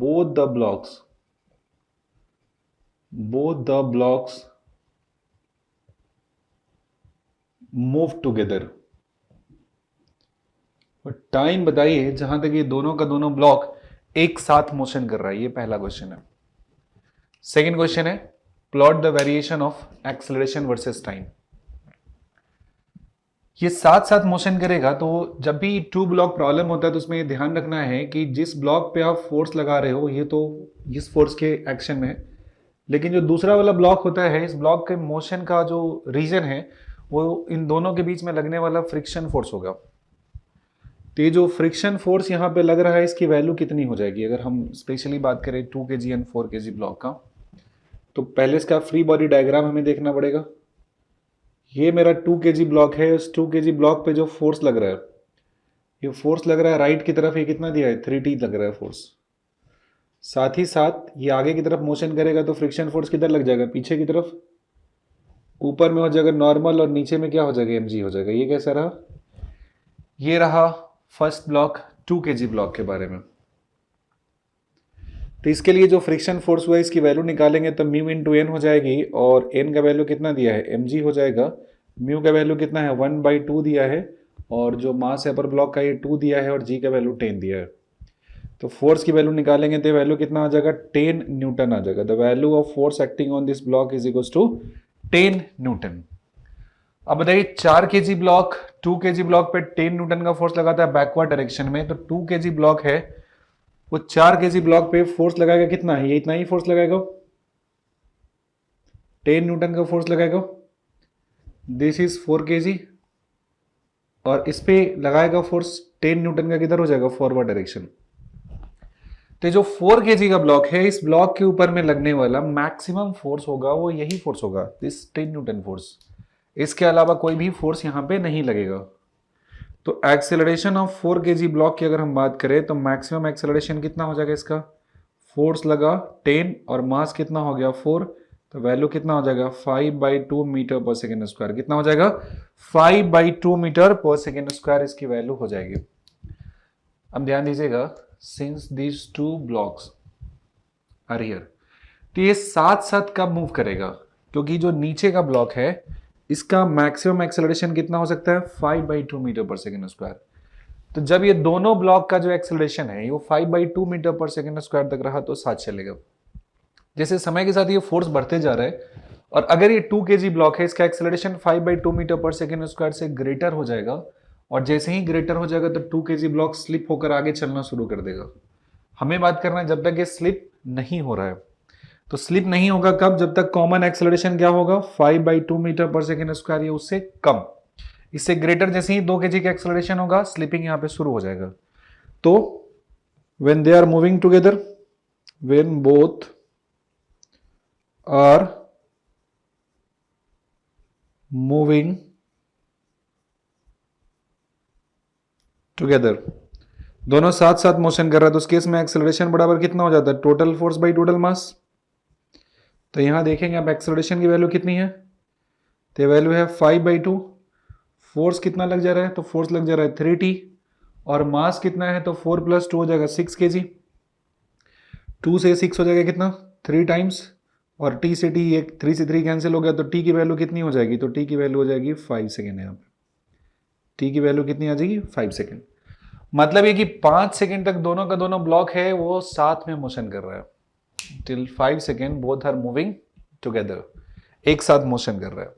both the blocks move together। और टाइम बताइए जहां तक ये दोनों का दोनों ब्लॉक एक साथ मोशन कर रहा है। ये पहला क्वेश्चन है। सेकंड क्वेश्चन है plot the variation of acceleration versus time. ये साथ साथ मोशन करेगा, तो जब भी टू ब्लॉक प्रॉब्लम होता है तो उसमें ध्यान रखना है कि जिस ब्लॉक पे आप फोर्स लगा रहे हो ये तो इस फोर्स के एक्शन में है, लेकिन जो दूसरा वाला ब्लॉक होता है इस ब्लॉक के मोशन का जो रीजन है वो इन दोनों के बीच में लगने वाला फ्रिक्शन फोर्स होगा। तो ये जो फ्रिक्शन फोर्स यहाँ पे लग रहा है इसकी वैल्यू कितनी हो जाएगी, अगर हम स्पेशली बात करें 2 kg एंड 4 kg ब्लॉक का, तो पहले इसका फ्री बॉडी डायग्राम हमें देखना पड़ेगा। ये मेरा 2 kg ब्लॉक है, उस 2 kg ब्लॉक पे जो फोर्स लग रहा है, ये फोर्स लग रहा है राइट की तरफ, ये कितना दिया है 3T लग रहा है फोर्स। साथ ही साथ ये आगे की तरफ मोशन करेगा तो फ्रिक्शन फोर्स किधर लग जाएगा, पीछे की तरफ, ऊपर में हो जाएगा नॉर्मल और नीचे में क्या हो जाएगा, mg हो जाएगा। ये कैसा रहा, ये रहा फर्स्ट ब्लॉक 2 kg ब्लॉक के बारे में। तो इसके लिए जो फ्रिक्शन फोर्स हुआ है इसकी वैल्यू निकालेंगे तो म्यू इंटू एन हो जाएगी, और एन का वैल्यू कितना दिया है mg हो जाएगा, म्यू का वैल्यू कितना है 1/2 दिया है, और जो मास है पर ब्लॉक का ये 2 दिया है, और g का वैल्यू 10 दिया है। तो फोर्स की वैल्यू निकालेंगे तो वैल्यू कितना आ जाएगा 10 न्यूटन आ जाएगा। The value of force acting on this block is equal to 10 newton. अब बताइए 4 kg ब्लॉक 2 kg ब्लॉक पे 10 न्यूटन का फोर्स लगाता है बैकवर्ड डायरेक्शन में, तो 2 kg ब्लॉक है वो 4 kg ब्लॉक पे फोर्स लगाएगा कितना है, ये इतना ही फोर्स लगाएगा, 10 न्यूटन का फोर्स लगाएगा। दिस इज 4 kg, और इस पे लगाएगा फोर्स 10 न्यूटन का, किधर हो जाएगा फॉरवर्ड डायरेक्शन। तो जो 4 kg का ब्लॉक है इस ब्लॉक के ऊपर में लगने वाला मैक्सिमम फोर्स होगा वो यही फोर्स होगा, दिस 10 न्यूटन फोर्स। इसके अलावा कोई भी फोर्स यहां पे नहीं लगेगा। तो एक्सेलरेशन ऑफ 4 kg ब्लॉक की अगर हम बात करें तो मैक्सिमम एक्सेलरेशन कितना हो जाएगा, इसका फोर्स लगा 10 और मास कितना हो गया 4, तो वैल्यू कितना हो जाएगा 5/2 मीटर पर सेकेंड स्क्वायर। कितना हो जाएगा 5/2 मीटर पर सेकेंड स्क्वायर इसकी वैल्यू हो जाएगी। अब ध्यान दीजिएगा, since these two blocks are here, तो ये साथ साथ कब मूव करेगा, क्योंकि जो नीचे का ब्लॉक है इसका मैक्सिमम एक्सेलरेशन कितना हो सकता है 5/2 मीटर पर सेकेंड स्क्वायर। तो जब ये दोनों ब्लॉक का जो एक्सेलरेशन है वो 5/2 मीटर पर सेकेंड स्क्वायर तक रहा तो साथ चलेगा। जैसे समय के साथ ये फोर्स बढ़ते जा रहा है और अगर ये 2 kg ब्लॉक है, इसका acceleration 5/2 metre per second square से ग्रेटर हो जाएगा और जैसे ही ग्रेटर हो जाएगा तो 2 kg ब्लॉक स्लिप होकर आगे चलना शुरू कर देगा। हमें बात करना है जब तक ये स्लिप नहीं हो रहा है। तो स्लिप नहीं होगा कब? जब तक कॉमन एक्सेलरेशन क्या होगा? 5/2 मीटर पर सेकेंड स्क्वायर, ये उससे कम। इससे ग्रेटर जैसे ही 2 kg का एक्सेलरेशन होगा, स्लिपिंग यहां पे शुरू हो जाएगा। तो when they are moving together, when both are moving together, दोनों साथ साथ मोशन कर रहा है, तो उस केस में एक्सेलरेशन बराबर कितना हो जाता है? Total force by total mass. तो यहां देखेंगे आप एक्सेलरेशन की वैल्यू कितनी है, तो वैल्यू है 5/2। फोर्स कितना लग जा रहा है? तो फोर्स लग जा रहा है 3t और मास कितना है? तो 4 + 2 हो जाएगा 6 kg। 2 से 6 हो जाएगा कितना? 3 टाइम्स, और t से t, एक 3 से 3 कैंसिल हो गया, तो t की वैल्यू कितनी हो जाएगी? तो t की वैल्यू हो जाएगी 5 सेकेंड। यहाँ पे t की वैल्यू कितनी आ जाएगी? 5 सेकेंड। मतलब ये कि 5 सेकेंड तक दोनों का दोनों ब्लॉक है वो साथ में मोशन कर रहा है। Till 5 second both are moving together, एक साथ मोशन कर रहा है।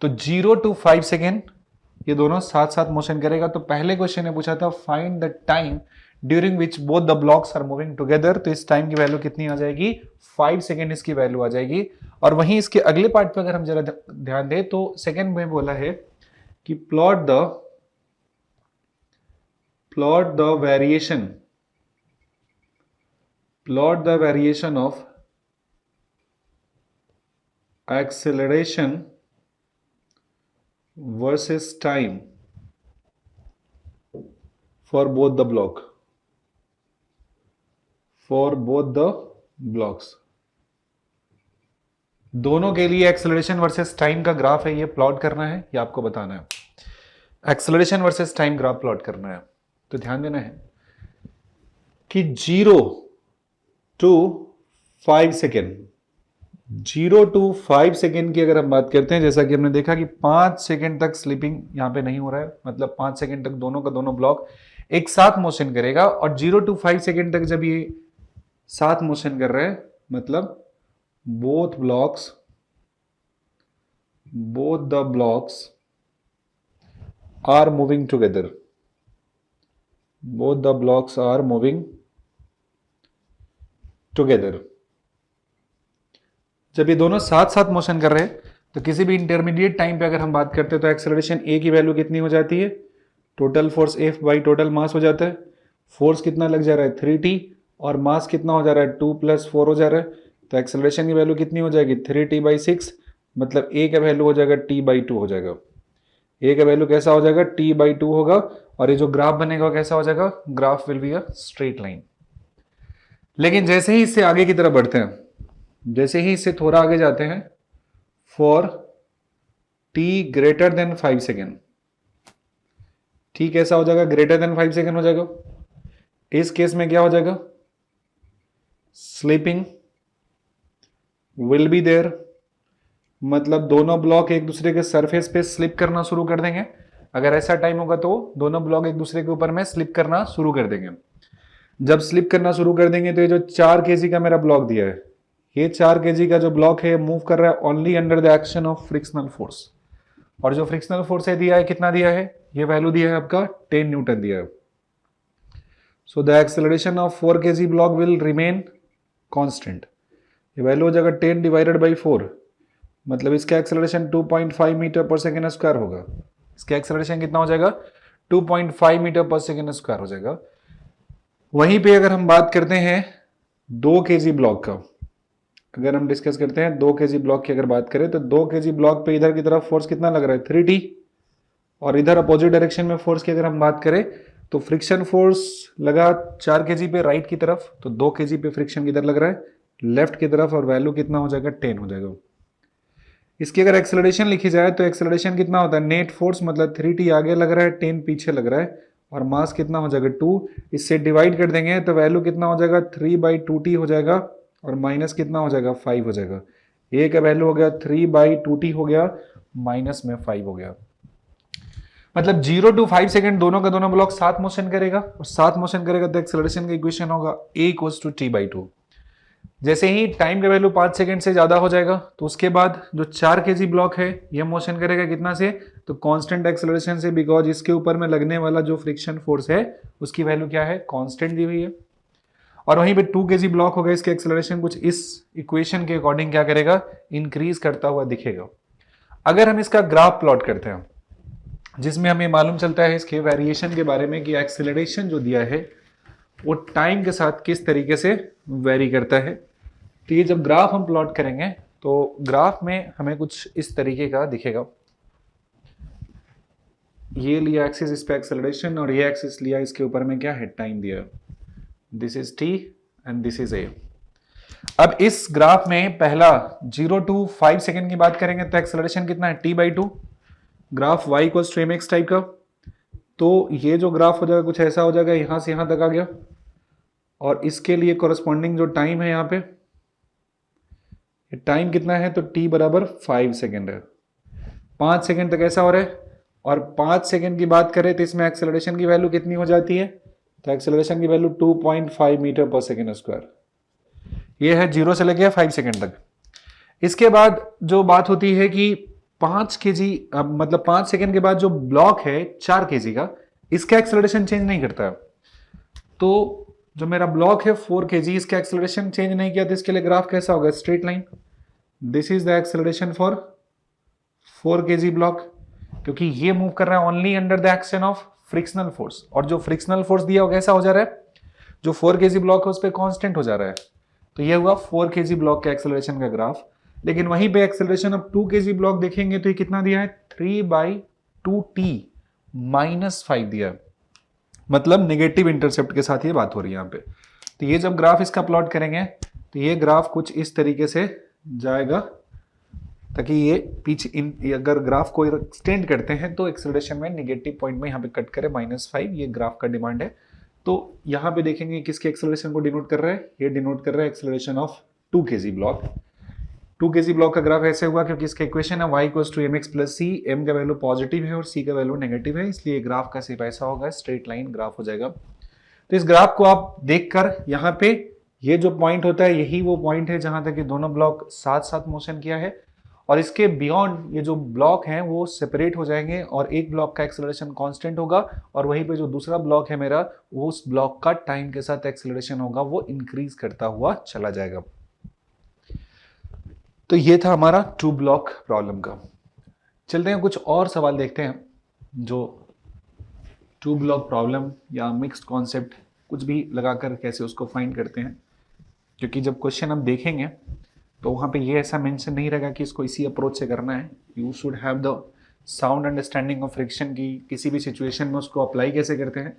तो 0 to 5 सेकेंड ये दोनों साथ साथ मोशन करेगा। तो पहले क्वेश्चन ने पूछा था find the time during which both the blocks are moving together, तो इस टाइम की वैल्यू कितनी आ जाएगी? 5 सेकेंड इसकी वैल्यू आ जाएगी। और वहीं इसके अगले पार्ट पे अगर हम जरा ध्यान दें तो सेकेंड में बोला है कि plot the variation of acceleration versus time for both the blocks। दोनों के लिए एक्सेलरेशन वर्सेस टाइम का ग्राफ है, ये प्लॉट करना है, ये आपको बताना है। Acceleration versus time graph plot करना है। तो ध्यान देना है कि 0 to 5 सेकेंड, 0 to 5 सेकेंड की अगर हम बात करते हैं, जैसा कि हमने देखा कि 5 सेकेंड तक स्लिपिंग यहां पे नहीं हो रहा है, मतलब 5 सेकेंड तक दोनों का दोनों ब्लॉक एक साथ मोशन करेगा। और 0 to 5 सेकेंड तक जब ये साथ मोशन कर रहे हैं, मतलब both the blocks are moving together, both the blocks are moving together। जब ये दोनों साथ साथ मोशन कर रहे हैं तो किसी भी इंटरमीडिएट टाइम पे अगर हम बात करते हैं तो एक्सेलरेशन a की वैल्यू कितनी हो जाती है? Total force F by total mass हो जाता है। फोर्स कितना लग जा रहा है? 3t, और मास कितना हो जा रहा है? 2 + 4 हो जा रहा है। तो एक्सेलरेशन की वैल्यू कितनी हो जाएगी? 3t/6, मतलब a का वैल्यू हो जाएगा t/2 हो जाएगा। a का वैल्यू कैसा हो जाएगा? t/2 होगा। और ये जो ग्राफ बनेगा कैसा हो जाएगा? Graph will be a straight line. लेकिन जैसे ही इससे आगे की तरफ बढ़ते हैं, जैसे ही इससे थोड़ा आगे जाते हैं, for t greater than 5 second, t कैसा हो जाएगा? ग्रेटर देन 5 सेकेंड हो जाएगा। इस केस में क्या हो जाएगा? स्लिपिंग विल बी देयर, मतलब दोनों ब्लॉक एक दूसरे के सरफेस पे स्लिप करना शुरू कर देंगे। अगर ऐसा टाइम होगा तो दोनों ब्लॉक एक दूसरे के ऊपर में स्लिप करना शुरू कर देंगे। जब स्लिप करना शुरू कर देंगे तो ये जो 4 kg का मेरा ब्लॉक दिया है, ये 4 kg का जो ब्लॉक है मूव कर रहा है only under the action of frictional force. और जो फ्रिक्शनल फोर्स है दिया है, कितना दिया है? ये वैल्यू दिया है आपका 10 न्यूटन दिया है। So the acceleration of 4 kg block will remain constant. ये वैल्यू हो जाएगा 10 डिवाइडेड बाई 4, मतलब इसका acceleration 2.5 metre per second square होगा। इसका एक्सेलरेशन कितना हो जाएगा? 2.5 मीटर पर सेकेंड स्क्वायर हो जाएगा। वहीं पे अगर हम बात करते हैं 2 kg ब्लॉक का, अगर हम डिस्कस करते हैं 2 kg ब्लॉक की अगर बात करें तो 2 kg ब्लॉक पे इधर की तरफ फोर्स कितना लग रहा है? 3t, और इधर अपोजिट डायरेक्शन में फोर्स की अगर हम बात करें तो फ्रिक्शन फोर्स लगा 4 kg पे राइट की तरफ, तो 2 kg पे फ्रिक्शन किधर लग रहा है? लेफ्ट की तरफ, और वैल्यू कितना हो जाएगा? 10 हो जाएगा। इसकी अगर एक्सेलरेशन लिखी जाए तो एक्सेलरेशन कितना होता है? नेट फोर्स, मतलब 3t आगे लग रहा है, 10 पीछे लग रहा है, और मास कितना हो जाएगा? 2। इससे डिवाइड कर देंगे तो वैल्यू कितना हो जाएगा? 3/2t हो जाएगा, और माइनस कितना हो जाएगा? 5 हो जाएगा। a का वैल्यू हो गया 3/2t हो गया, माइनस में 5 हो गया। मतलब 0 to 5 सेकेंड दोनों का दोनों ब्लॉक साथ मोशन करेगा, और साथ मोशन करेगा तो एक्सेलरेशन का इक्वेशन होगा a इक्वल्स टू t/2। जैसे ही टाइम का वैल्यू 5 सेकेंड से ज्यादा हो जाएगा तो उसके बाद जो 4 kg ब्लॉक है ये मोशन करेगा कितना से, तो कांस्टेंट एक्सेलरेशन से, बिकॉज इसके ऊपर में लगने वाला जो फ्रिक्शन फोर्स है उसकी वैल्यू क्या है, कांस्टेंट दी हुई है। और वहीं पे 2 kg ब्लॉक होगा, इसके एक्सेलरेशन कुछ इस इक्वेशन के अकॉर्डिंग क्या करेगा, इंक्रीज करता हुआ दिखेगा। अगर हम इसका ग्राफ प्लॉट करते हैं जिसमें हमें मालूम चलता है इसके वेरिएशन के बारे में कि एक्सेलरेशन जो दिया है वो टाइम के साथ किस तरीके से वेरी करता है, तो ये जब ग्राफ हम प्लॉट करेंगे तो ग्राफ में हमें कुछ इस तरीके का दिखेगा। ये लिया एक्सिस, इस पे एक्सेलरेशन, और ये एक्सिस लिया, इसके ऊपर में क्या है, टाइम दिया। This is T and this is a. अब इस ग्राफ में पहला 0 to 5 सेकेंड की बात करेंगे तो एक्सेलरेशन कितना है, t/2। Graph y equals to mx type का, तो ये जो ग्राफ हो जाएगा कुछ ऐसा हो जाएगा, यहां से यहां तक आ गया, और इसके लिए कोरस्पॉन्डिंग जो टाइम है यहाँ पे, टाइम कितना है, तो t बराबर 5 सेकेंड है। 5 सेकेंड तक ऐसा हो रहा है, और 5 सेकेंड की बात करें तो इसमें एक्सेलरेशन की वैल्यू कितनी हो जाती है, तो एक्सेलरेशन की value 2.5 metre per second square. ये है 0 से लेके 5 सेकेंड तक। इसके बाद जो बात होती है कि 5 kg, मतलब 5 सेकेंड के बाद जो ब्लॉक है 4 kg का, इसका एक्सेलरेशन चेंज नहीं करता। तो जो मेरा ब्लॉक है 4 kg, इसका एक्सेलरेशन चेंज नहीं किया, तो इसके लिए ग्राफ कैसा होगा, straight line. This is the acceleration for 4 kg block, क्योंकि ये मूव कर रहा है only under the action of frictional force, और जो फ्रिक्शनल फोर्स दिया हो कैसा हो जा रहा है, जो 4 kg ब्लॉक है उस पर कांस्टेंट हो जा रहा है। तो ये हुआ 4 kg ब्लॉक के एक्सेलरेशन का ग्राफ। लेकिन वहीं पे एक्सेलरेशन अब 2 kg ब्लॉक देखेंगे तो ये कितना दिया है, 3/2t -5 दिया है, मतलब नेगेटिव इंटरसेप्ट के साथ ये बात हो रही है यहाँ पे। तो ये जब ग्राफ इसका प्लॉट करेंगे तो ये ग्राफ कुछ इस तरीके से जाएगा, ताकि ये पीछे अगर ग्राफ को एक्सटेंड करते हैं तो एक्सेलरेशन में नेगेटिव पॉइंट में यहाँ पे कट करे -5, ये ग्राफ का डिमांड है। तो यहाँ पे देखेंगे किसके एक्सेलरेशन को डिनोट कर रहा है, ये डिनोट कर रहा है acceleration of 2 kg block. 2 kg block का ग्राफ ऐसे हुआ क्योंकि इसका इक्वेशन है y equals to mx plus c, m का वैल्यू पॉजिटिव है और c का वैल्यू नेगेटिव है, इसलिए ग्राफ का शेप ऐसा होगा, स्ट्रेट लाइन ग्राफ हो जाएगा। तो इस ग्राफ को आप देखकर यहाँ पे ये जो पॉइंट होता है यही वो पॉइंट है जहां तक ये दोनों ब्लॉक साथ साथ मोशन किया है, और इसके बियॉन्ड ये जो ब्लॉक हैं वो सेपरेट हो जाएंगे, और एक ब्लॉक का एक्सेलरेशन कांस्टेंट होगा, और वहीं पे जो दूसरा ब्लॉक है मेरा, वो उस ब्लॉक का टाइम के साथ एक्सेलरेशन होगा वो इंक्रीज करता हुआ चला जाएगा। तो ये था हमारा 2 ब्लॉक प्रॉब्लम का। चलते हैं कुछ और सवाल देखते हैं जो 2 ब्लॉक प्रॉब्लम या मिक्स्ड कॉन्सेप्ट कुछ भी लगाकर कैसे उसको फाइंड करते हैं, क्योंकि जब क्वेश्चन हम देखेंगे तो वहाँ पे ये ऐसा मेंशन नहीं रहेगा कि इसको इसी अप्रोच से करना है। You should have the sound understanding of friction की, किसी भी सिचुएशन में उसको अप्लाई कैसे करते हैं।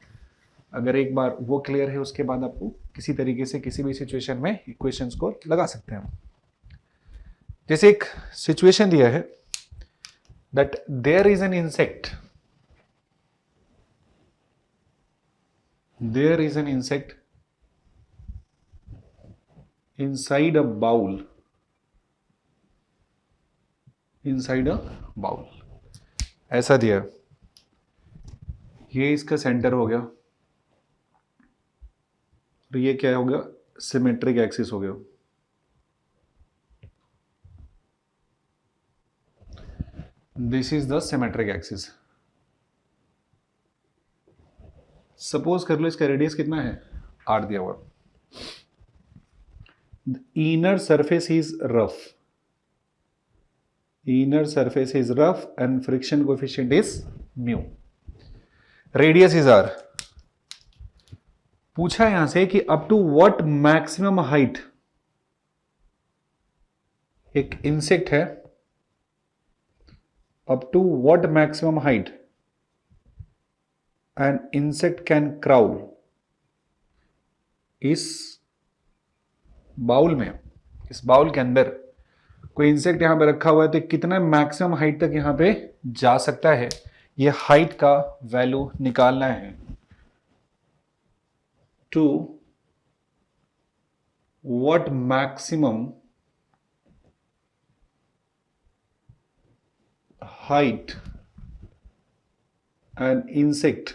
अगर एक बार वो क्लियर है उसके बाद आपको किसी तरीके से किसी भी सिचुएशन में इक्वेशंस को लगा सकते हैं। जैसे एक सिचुएशन दिया है that there is an insect, there is an insect inside a bowl, inside a bowl, ऐसा दिया। ये इसका सेंटर हो गया, और ये क्या हो गया, सिमेट्रिक एक्सिस हो गया। This is the symmetric axis. Suppose कर लो इसका रेडियस कितना है, 8 दिया हुआ। The inner surface is rough. Inner surface is rough and friction coefficient is mu. Radius is r. पूछा यहां से कि up to what maximum height एक इंसेक्ट है, up to what maximum height an insect can crawl इस बाउल में, इस बाउल के अंदर कोई इंसेक्ट यहां पे रखा हुआ है, तो कितना मैक्सिमम हाइट तक यहां पे जा सकता है, ये हाइट का वैल्यू निकालना है। To what maximum height an insect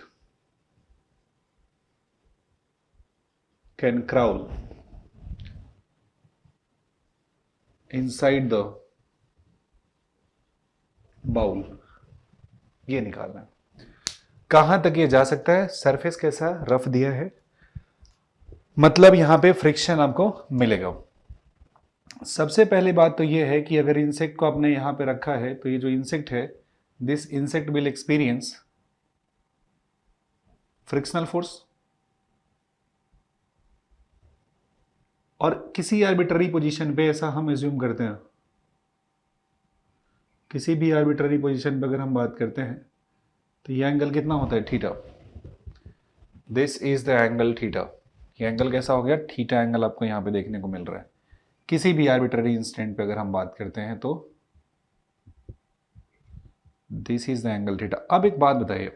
can crawl inside the bowl, ये निकालना है। कहां तक ये जा सकता है? सरफेस कैसा रफ दिया है, मतलब यहां पे फ्रिक्शन आपको मिलेगा। सबसे पहली बात तो ये है कि अगर इंसेक्ट को आपने यहां पे रखा है तो ये जो इंसेक्ट है, this insect will experience frictional force, और किसी आर्बिट्ररी पोजीशन पे ऐसा हम एज्यूम करते हैं, किसी भी आर्बिट्ररी पोजीशन पे अगर हम बात करते हैं तो ये एंगल कितना होता है? Theta. This is the angle theta. ये एंगल कैसा हो गया? थीटा एंगल आपको यहां पे देखने को मिल रहा है। किसी भी आर्बिट्ररी इंस्टेंट पे अगर हम बात करते हैं तो this is the angle theta. अब एक बात बताइए,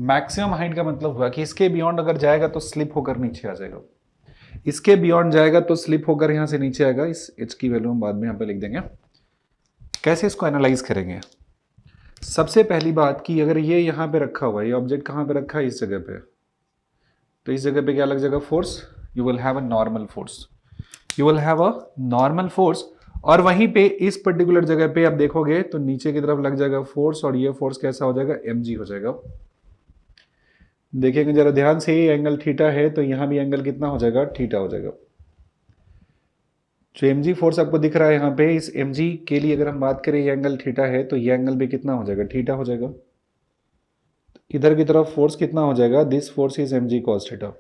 मैक्सिमम हाइट का मतलब हुआ कि इसके बियॉन्ड अगर जाएगा तो स्लिप होकर नीचे आ जाएगा, इसके बियॉन्ड जाएगा तो स्लिप होकर यहां से नीचे आएगा। इस एच की वैल्यू हम बाद में यहां पे लिख देंगे। कैसे इसको एनालाइज करेंगे? सबसे पहली बात कि अगर ये यहां पे रखा हुआ है, ये ऑब्जेक्ट कहां पे रखा है? इस जगह पे। तो इस जगह पे क्या लग जाएगा? Force. You will have a normal force, you will have a normal force. और वहीं पे इस पर्टिकुलर जगह पे आप देखोगे तो नीचे की तरफ लग जाएगा फोर्स, और ये फोर्स कैसा हो जाएगा? mg हो जाएगा। देखिएगा जरा ध्यान से, ये एंगल थीटा है तो यहां भी एंगल कितना हो जाएगा? थीटा हो जाएगा। जो mg फोर्स आपको दिख रहा है यहाँ पे, इस mg के लिए अगर हम बात करें ये एंगल थीटा है तो ये एंगल भी कितना हो जाएगा? थीटा हो जाएगा। इधर की तरफ फोर्स कितना हो जाएगा? This force is mg cos theta.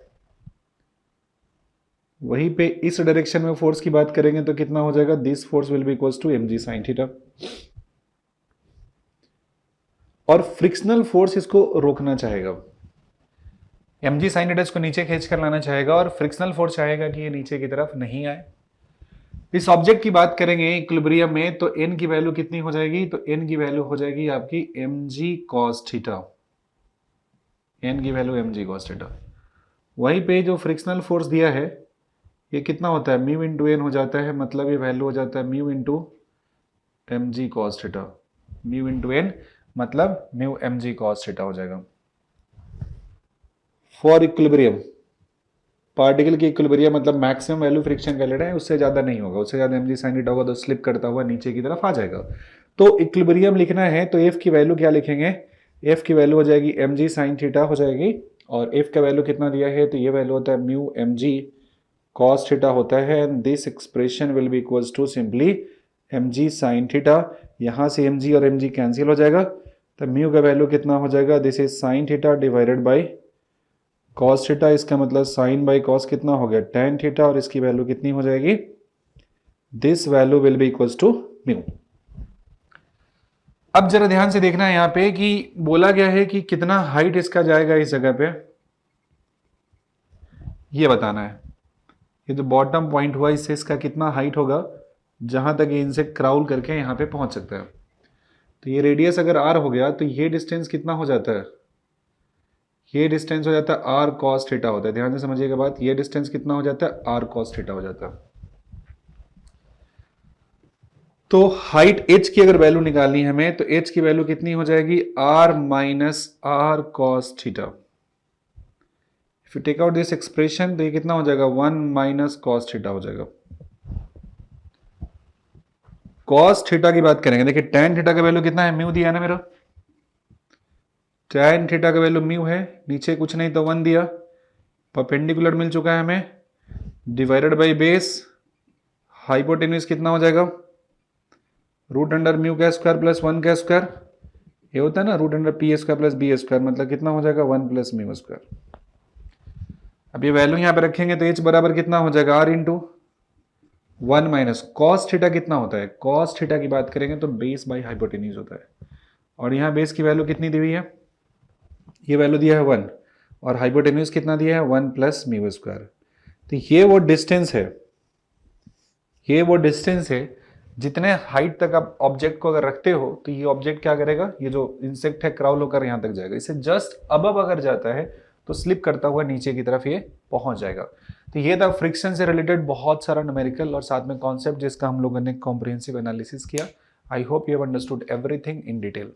वहीं पे इस डायरेक्शन में फोर्स की बात करेंगे तो कितना हो जाएगा? This force will be equals to mg sin theta. और फ्रिक्शनल फोर्स इसको रोकना चाहेगा, mg sin थीटा इसको नीचे खींच कर लाना चाहेगा, और फ्रिक्शनल फोर्स चाहेगा कि ये नीचे की तरफ नहीं आए। इस ऑब्जेक्ट की बात करेंगे इक्विलिब्रियम में तो n की वैल्यू कितनी हो जाएगी? तो n की वैल्यू हो जाएगी आपकी mg cos थीटा, n की वैल्यू mg cos थीटा। वहीं पे जो फ्रिक्शनल फोर्स दिया है ये कितना होता है? म्यू इंटू एन हो जाता है, मतलब ये वैल्यू हो जाता है mu into mg cos theta. Mu into N मतलब म्यू mg cos थीटा हो जाएगा। फॉर इक्विलिब्रियम, पार्टिकल की इक्विलिब्रियम मतलब मैक्सिमम वैल्यू फ्रिक्शन का ले रहे हैं, उससे ज्यादा नहीं होगा, उससे ज्यादा mg sin थीटा होगा तो स्लिप करता हुआ नीचे की तरफ आ जाएगा। तो इक्विलिब्रियम लिखना है तो f की वैल्यू क्या लिखेंगे? f की वैल्यू हो जाएगी mg sin थीटा हो जाएगी, और f का वैल्यू कितना दिया है? तो ये वैल्यू होता है म्यू mg cos थीटा होता है, and this expression will be equals to simply mg sin theta. यहां से mg और mg कैंसिल हो जाएगा, तो म्यू का वैल्यू कितना हो जाएगा? This is sin theta divided by cos theta. इसका मतलब sin बाई cos कितना हो गया? tan थीटा, और इसकी वैल्यू कितनी हो जाएगी? This value will be equals to mu. अब जरा ध्यान से देखना है यहां पे कि बोला गया है कि कितना हाइट इसका जाएगा इस जगह पे, ये बताना है। ये जो बॉटम पॉइंट हुआ इससे इसका कितना हाइट होगा जहां तक ये इनसे क्राउल करके यहां पे पहुंच सकता है। तो ये रेडियस अगर r हो गया तो ये डिस्टेंस कितना हो जाता है? ये डिस्टेंस हो जाता है r cos थीटा होता है। ध्यान से समझिएगा बात, ये डिस्टेंस कितना हो जाता है? r cos थीटा हो जाता है। तो हाइट h की अगर वैल्यू निकालनी है हमें तो h की वैल्यू कितनी हो जाएगी? r minus r cos theta. If you take out this expression तो ये कितना हो जाएगा? 1 माइनस cos थीटा हो जाएगा। cos थीटा की बात करेंगे, देखिए tan थीटा का वैल्यू कितना है? म्यू दिया है ना मेरा, tan थीटा का वैल्यू म्यू है, नीचे कुछ नहीं तो 1 दिया, परपेंडिकुलर मिल चुका है हमें, डिवाइडेड बाई बेस, हाइपोटेन्यूज कितना हो जाएगा? रूट अंडर म्यू का स्क्वायर प्लस 1 का स्क्वायर, ये होता है ना root under P square plus B square, मतलब कितना हो जाएगा? 1 प्लस म्यू स्क्वायर। अब ये वैल्यू यहां पे रखेंगे तो h बराबर कितना हो जाएगा? r into 1 minus cos theta कितना होता है? cos थीटा की बात करेंगे तो बेस बाई हाइपोटेन्यूज होता है, और यहाँ बेस की वैल्यू कितनी दी हुई है? ये वैल्यू दिया है 1, और हाइपोटेन्यूज कितना दिया है? 1 प्लस म्यू स्क्वायर। तो ये वो डिस्टेंस है, ये वो डिस्टेंस है जितने हाइट तक आप ऑब्जेक्ट को अगर रखते हो तो ये ऑब्जेक्ट क्या करेगा? ये जो इंसेक्ट है क्राउल होकर यहां तक जाएगा, इससे जस्ट अबव अगर जाता है तो स्लिप करता हुआ नीचे की तरफ ये पहुंच जाएगा। तो ये था फ्रिक्शन से रिलेटेड बहुत सारा न्यूमेरिकल और साथ में कॉन्सेप्ट जिसका हम लोगों ने कॉम्प्रिहेंसिव एनालिसिस किया। I hope you have understood everything in detail.